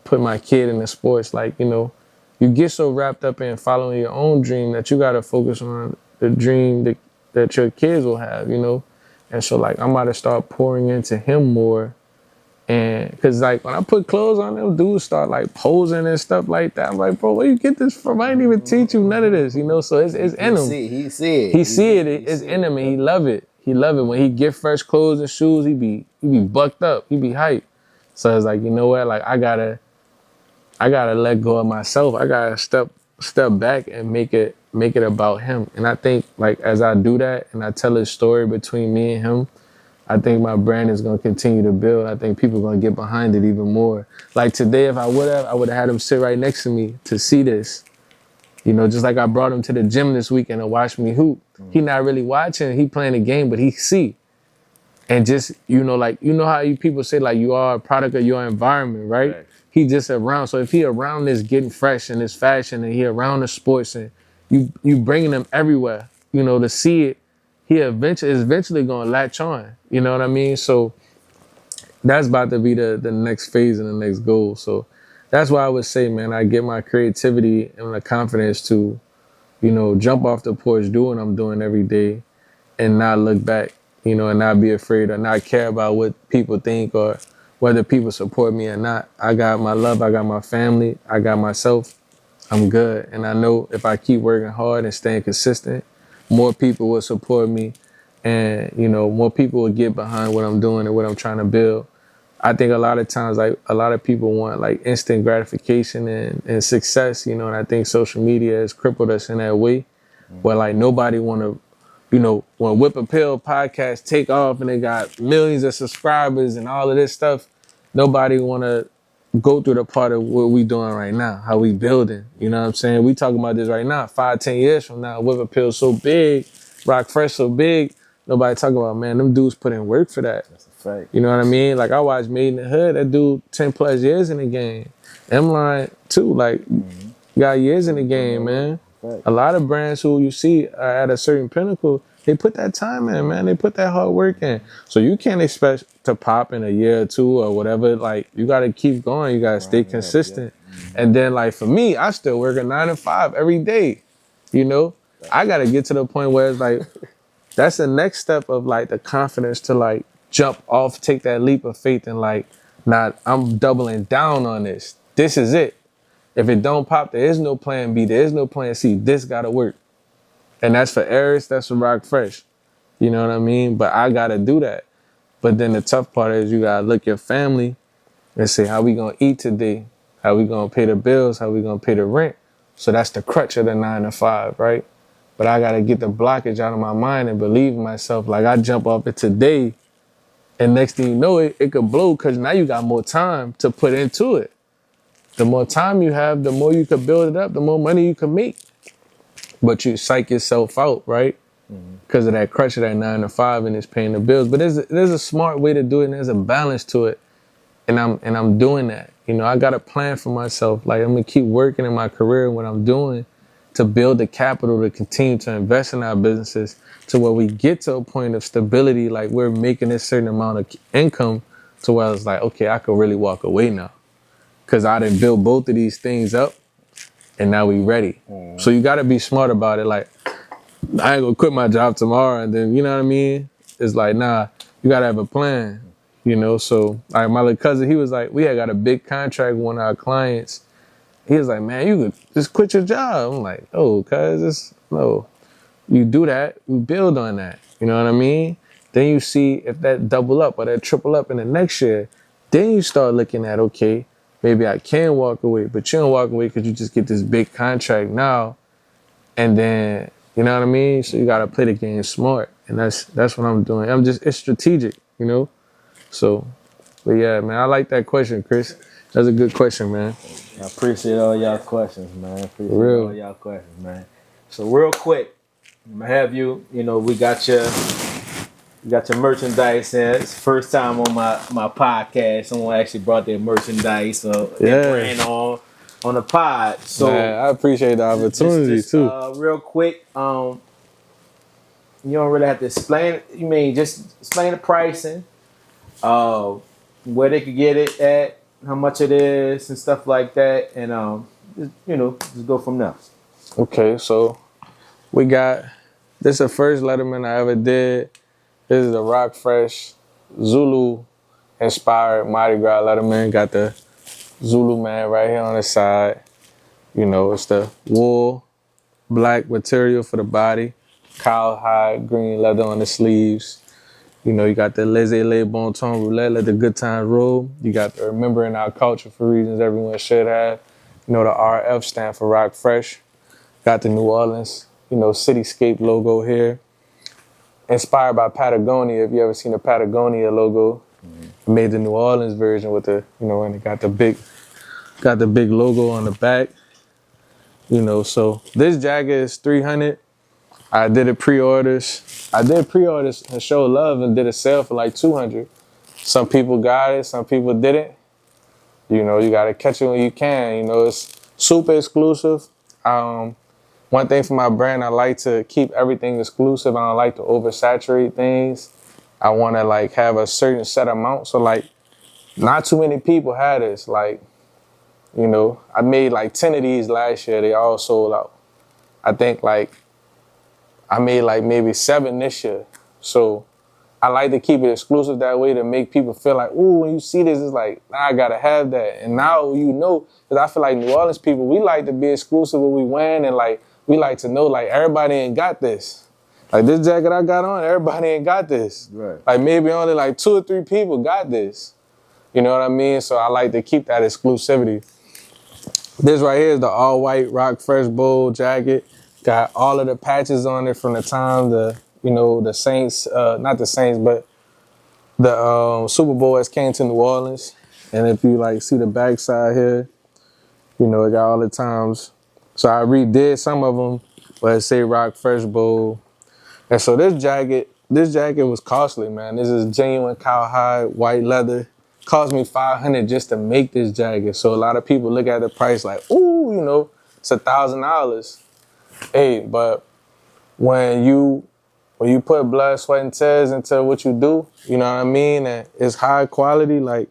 put my kid in the sports. Like, you know, you get so wrapped up in following your own dream that you got to focus on the dream that your kids will have, you know. And so, like, I'm about to start pouring into him more. And because, like, when I put clothes on, them dudes start, like, posing and stuff like that. I'm like, bro, where you get this from? I didn't even teach you none of this, you know. So it's in him. He see it. He see it. It's in him, and he love it. He love it. When he get fresh clothes and shoes, he be bucked up. He be hyped. So it's like, you know what? Like, I gotta let go of myself. I gotta step back and make it about him. And I think, like, as I do that and I tell his story between me and him, I think my brand is going to continue to build. I think people are going to get behind it even more. Like today, if I would have had him sit right next to me to see this. You know, just like I brought him to the gym this weekend to watch me hoop. He not really watching, he playing the game, but he see. And just, you know, like, you know how you people say, like, you are a product of your environment, right? He just around. So if he around this getting fresh and this fashion and he around the sports and you bringing him everywhere, you know, to see it, he eventually going to latch on. You know what I mean? So that's about to be the next phase and the next goal. So that's why I would say, man, I get my creativity and the confidence to, you know, jump off the porch, do what I'm doing every day and not look back, you know, and not be afraid or not care about what people think or whether people support me or not. I got my love, I got my family, I got myself. I'm good. And I know if I keep working hard and staying consistent, more people will support me and, you know, more people will get behind what I'm doing and what I'm trying to build. I think a lot of times, like, a lot of people want, like, instant gratification and success, you know, and I think social media has crippled us in that way where, like, nobody want to, you know, when Whip Appeal podcast take off and they got millions of subscribers and all of this stuff, nobody want to go through the part of what we doing right now, how we building. You know what I'm saying? We talking about this right now. 5-10 years from now, Whip Appeal so big, Rock Fresh so big, nobody talking about, man, them dudes put in work for that. That's a fact. You know what I mean? Like, I watched Made in the Hood. That dude 10 plus years in the game. M-Line too, like, got years in the game, man. Right. A lot of brands who you see are at a certain pinnacle, they put that time in, man. They put that hard work in. So you can't expect to pop in a year or two or whatever. Like, you got to keep going. You got to stay consistent. And then, like, for me, I still work a 9 to 5 every day. You know, I got to get to the point where it's like, that's the next step of, like, the confidence to, like, jump off, take that leap of faith and, like, nah, I'm doubling down on this. This is it. If it don't pop, there is no plan B. There is no plan C. This got to work. And that's for Heiress. That's for Rock Fresh. You know what I mean? But I got to do that. But then the tough part is you got to look your family and say, how we going to eat today? How we going to pay the bills? How we going to pay the rent? So that's the crutch of the 9 to 5, right? But I got to get the blockage out of my mind and believe in myself. Like, I jump off it today, and next thing you know, it could blow because now you got more time to put into it. The more time you have, the more you can build it up, the more money you can make. But you psych yourself out, right? Because of that crutch of that 9 to 5 and it's paying the bills. But there's a smart way to do it and there's a balance to it. And I'm doing that. You know, I got a plan for myself. Like, I'm going to keep working in my career and what I'm doing to build the capital to continue to invest in our businesses to where we get to a point of stability, like we're making this certain amount of income to where it's like, okay, I can really walk away now. Because I done built both of these things up and now we ready. So you got to be smart about it. Like, I ain't going to quit my job tomorrow and then, you know what I mean? It's like, nah, you got to have a plan, you know? So like my little cousin, he was like, we had got a big contract with one of our clients. He was like, man, you could just quit your job. I'm like, oh, cuz, no. You do that, you build on that. You know what I mean? Then you see if that double up or that triple up in the next year. Then you start looking at, okay, maybe I can walk away. But you don't walk away because you just get this big contract now. And then, you know what I mean? So you got to play the game smart. And that's what I'm doing. It's strategic, you know? So, but yeah, man, I like that question, Chris. That's a good question, man. I appreciate all y'all questions, man. Real. All y'all questions, man. So real quick, I'm gonna have you. You know, we got your merchandise in. It's the first time on my podcast. Someone actually brought their merchandise, so their brand on the pod. So man, I appreciate the opportunity too. Real quick, you don't really have to explain it. You mean just explain the pricing, where they could get it at, how much it is, and stuff like that, and just go from there. Okay, so we got this is the first Letterman I ever did. This is the Rock Fresh Zulu inspired Mardi Gras Letterman. Got the Zulu man right here on the side. You know, it's the wool, black material for the body, cowhide, green leather on the sleeves. You know, you got the laissez-aller bon ton roulette, let the good times roll. You got the remembering our culture for reasons everyone should have. You know, the RF stand for Rock Fresh. Got the New Orleans, you know, cityscape logo here. inspired by Patagonia. If you ever seen the Patagonia logo, made the New Orleans version with the, and it got the big logo on the back. So this jacket is $300. I did pre-orders and show love and did a sale for like $200. Some people got it, some people didn't. You gotta catch it when you can. It's super exclusive. One thing for my brand, I like to keep everything exclusive. I don't like to oversaturate things. I want to like have a certain set amount. So like, not too many people had this. Like, I made like 10 of these last year. They all sold out. I think like I made like maybe 7 this year. So I like to keep it exclusive that way to make people feel like, ooh, when you see this, it's like, nah, I gotta have that. And now because I feel like New Orleans people, we like to be exclusive when we win, and like we like to know like everybody ain't got this. Like this jacket I got on, everybody ain't got this. Right. Like maybe only like 2 or 3 people got this. You know what I mean? So I like to keep that exclusivity. This right here is the all-white Rock Fresh Bowl jacket. Got all of the patches on it from the time the Saints, not the Saints, but the Super Bowl has came to New Orleans. And if you like see the backside here, it got all the times. So I redid some of them where it say Rock Fresh Bowl. And so this jacket was costly, man. This is genuine cowhide, white leather. Cost me $500 just to make this jacket. So a lot of people look at the price like, ooh, it's $1,000. Hey, but when you put blood, sweat, and tears into what you do, you know what I mean? And it's high quality, like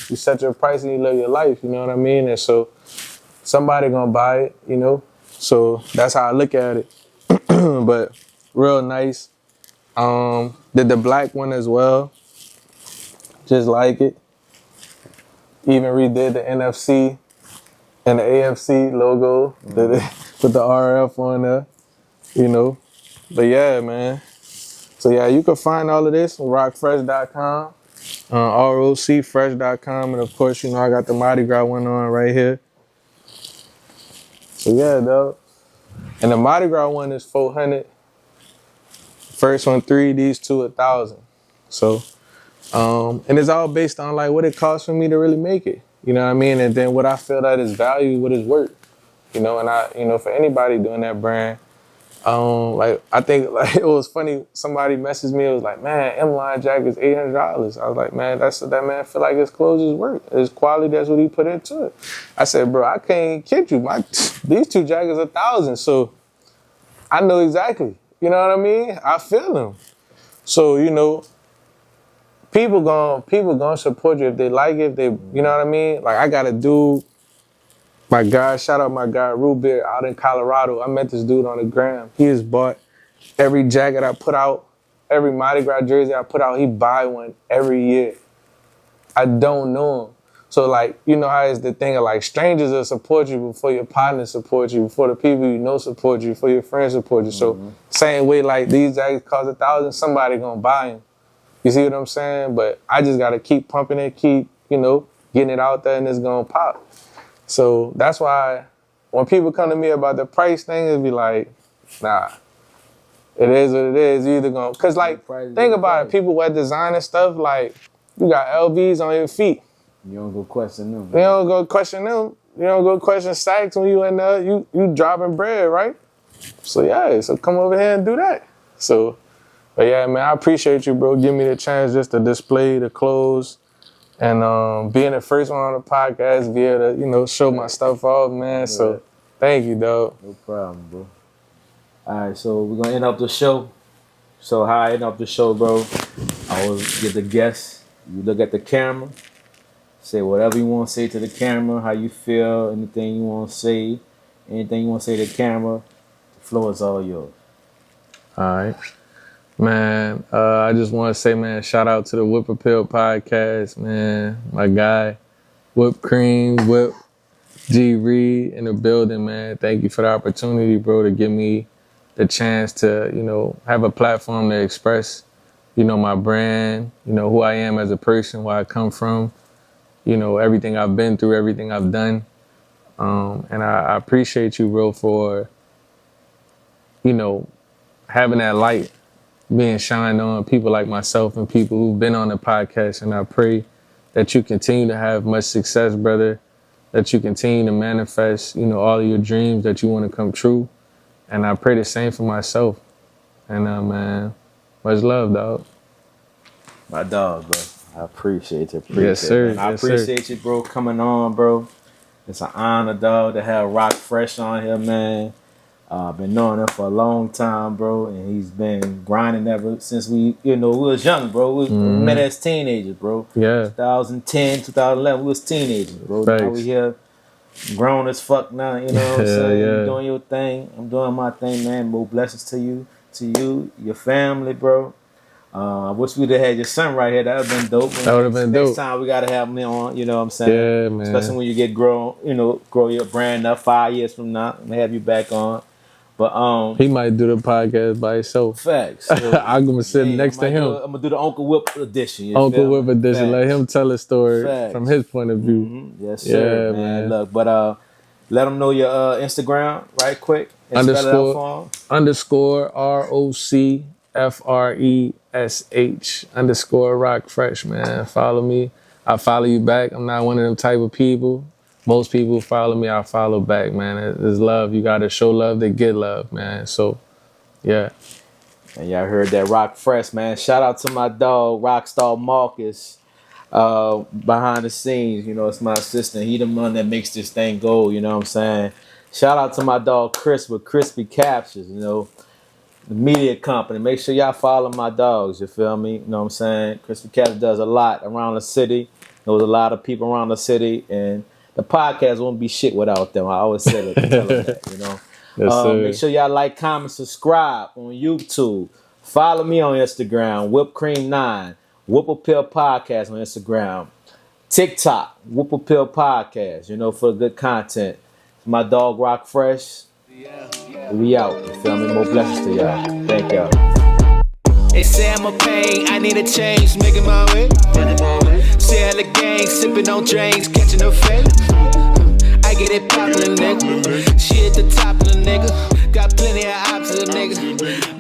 you set your price and you live your life, you know what I mean? And so somebody gonna buy it, So that's how I look at it. But real nice. Did the black one as well. Just like it. Even redid the NFC and the AFC logo. Put the RF on there, But yeah, man. So yeah, you can find all of this on rockfresh.com, rocfresh.com, and of course, I got the Mardi Gras one on right here. So yeah, dog. And the Mardi Gras one is $400. First one $300, these two $1,000. So, and it's all based on like what it costs for me to really make it. You know what I mean? And then what I feel that is value, what is worth. And I, for anybody doing that brand, like I think like it was funny. Somebody messaged me. It was like, man, M-line jacket is $800. I was like, man, that's what that man feel like his clothes is worth. His quality, that's what he put into it. I said, bro, I can't kid you. These 2 jackets are $1,000. So I know exactly. You know what I mean? I feel them. So people gonna support you if they like it. If they, you know what I mean? Like I got a dude. My guy, shout out my guy, Rubeer, out in Colorado. I met this dude on the gram. He has bought every jacket I put out, every Mardi Gras jersey I put out, he buy one every year. I don't know him. So like, how it's the thing of like strangers will support you before your partners support you, before the people you know support you, before your friends support you. So same way like these jackets cost $1,000, somebody gonna buy them. You see what I'm saying? But I just gotta keep pumping it, keep, getting it out there and it's gonna pop. So that's why when people come to me about the price thing, it'll be like, nah, it is what it is. You either gonna, cause like, think about it, people wear designer stuff, like, you got LVs on your feet. You don't go question them. You don't go question them. You don't go question Saks when you in there, you dropping bread, right? So yeah, so come over here and do that. So, but yeah, man, I appreciate you, bro. Give me the chance just to display the clothes. And being the first one on the podcast, be able to, show my stuff off, man. So thank you, dog. No problem, bro. All right, so we're going to end up the show. So how I end up the show, bro, I always get the guests. You look at the camera, say whatever you want to say to the camera, how you feel, anything you want to say to the camera. The floor is all yours. All right. Man, I just want to say, man, shout out to the Whip Appeal podcast, man. My guy, Whip Cream, Whip G Reed in the building, man. Thank you for the opportunity, bro, to give me the chance to, have a platform to express, my brand, who I am as a person, where I come from, everything I've been through, everything I've done. And I appreciate you, bro, for, having that light. being shined on, people like myself and people who've been on the podcast. And I pray that you continue to have much success, brother, that you continue to manifest, you know, all of your dreams that you want to come true. And I pray the same for myself. And man, much love, dog. My dog, bro. I appreciate you. Yes, sir. I appreciate you, bro, coming on, bro. It's an honor, dog, to have Rock Fresh on here, man. I've been knowing him for a long time, bro, and he's been grinding ever since we was young, bro. We met as teenagers, bro. Yeah. 2010, 2011, we was teenagers, bro. Thanks. Now we here, grown as fuck now, you know what I'm saying? Yeah. You doing your thing. I'm doing my thing, man. More blessings to you, your family, bro. I wish we'd have had your son right here. That would have been dope. That would have been dope. Next time we got to have him on, you know what I'm saying? Yeah, man. Especially when you get grown, grow your brand up 5 years from now. I'm going to have you back on. But he might do the podcast by himself. Facts. I'm gonna sit next to him. I'm gonna do the Uncle Whip edition. Uncle Whip edition. Let him tell a story from his point of view. Mm-hmm. Yes, sir, man. Look, but let them know your Instagram right quick. And _ROCFRESH _Rock Fresh, man. Follow me. I follow you back. I'm not one of them type of people. Most people follow me, I follow back, man. It's love. You gotta show love to get love, man. So, yeah. And y'all heard that Rock Fresh, man. Shout out to my dog, Rockstar Marcus, behind the scenes. You know, it's my assistant. He the one that makes this thing go, you know what I'm saying? Shout out to my dog, Chris, with Crispy Captures, you know, the media company. Make sure y'all follow my dogs, you feel me? You know what I'm saying? Crispy Captures does a lot around the city. Knows a lot of people around the city, and the podcast won't be shit without them. I always say that, tell them that, you know. Yes, make sure y'all like, comment, subscribe on YouTube. Follow me on Instagram, Whipped Cream 9, Whip Appeal Podcast on Instagram. TikTok, Whip Appeal Podcast, you know, for good content. My dog Rock Fresh. We out. You feel me? More blessings to y'all. Thank y'all. They say I'm a pain, I need a change, making my way. See all the gang, sipping on drinks, catching a fade. I get it poppin', nigga. She at the top of the nigga. Got plenty of options, nigga.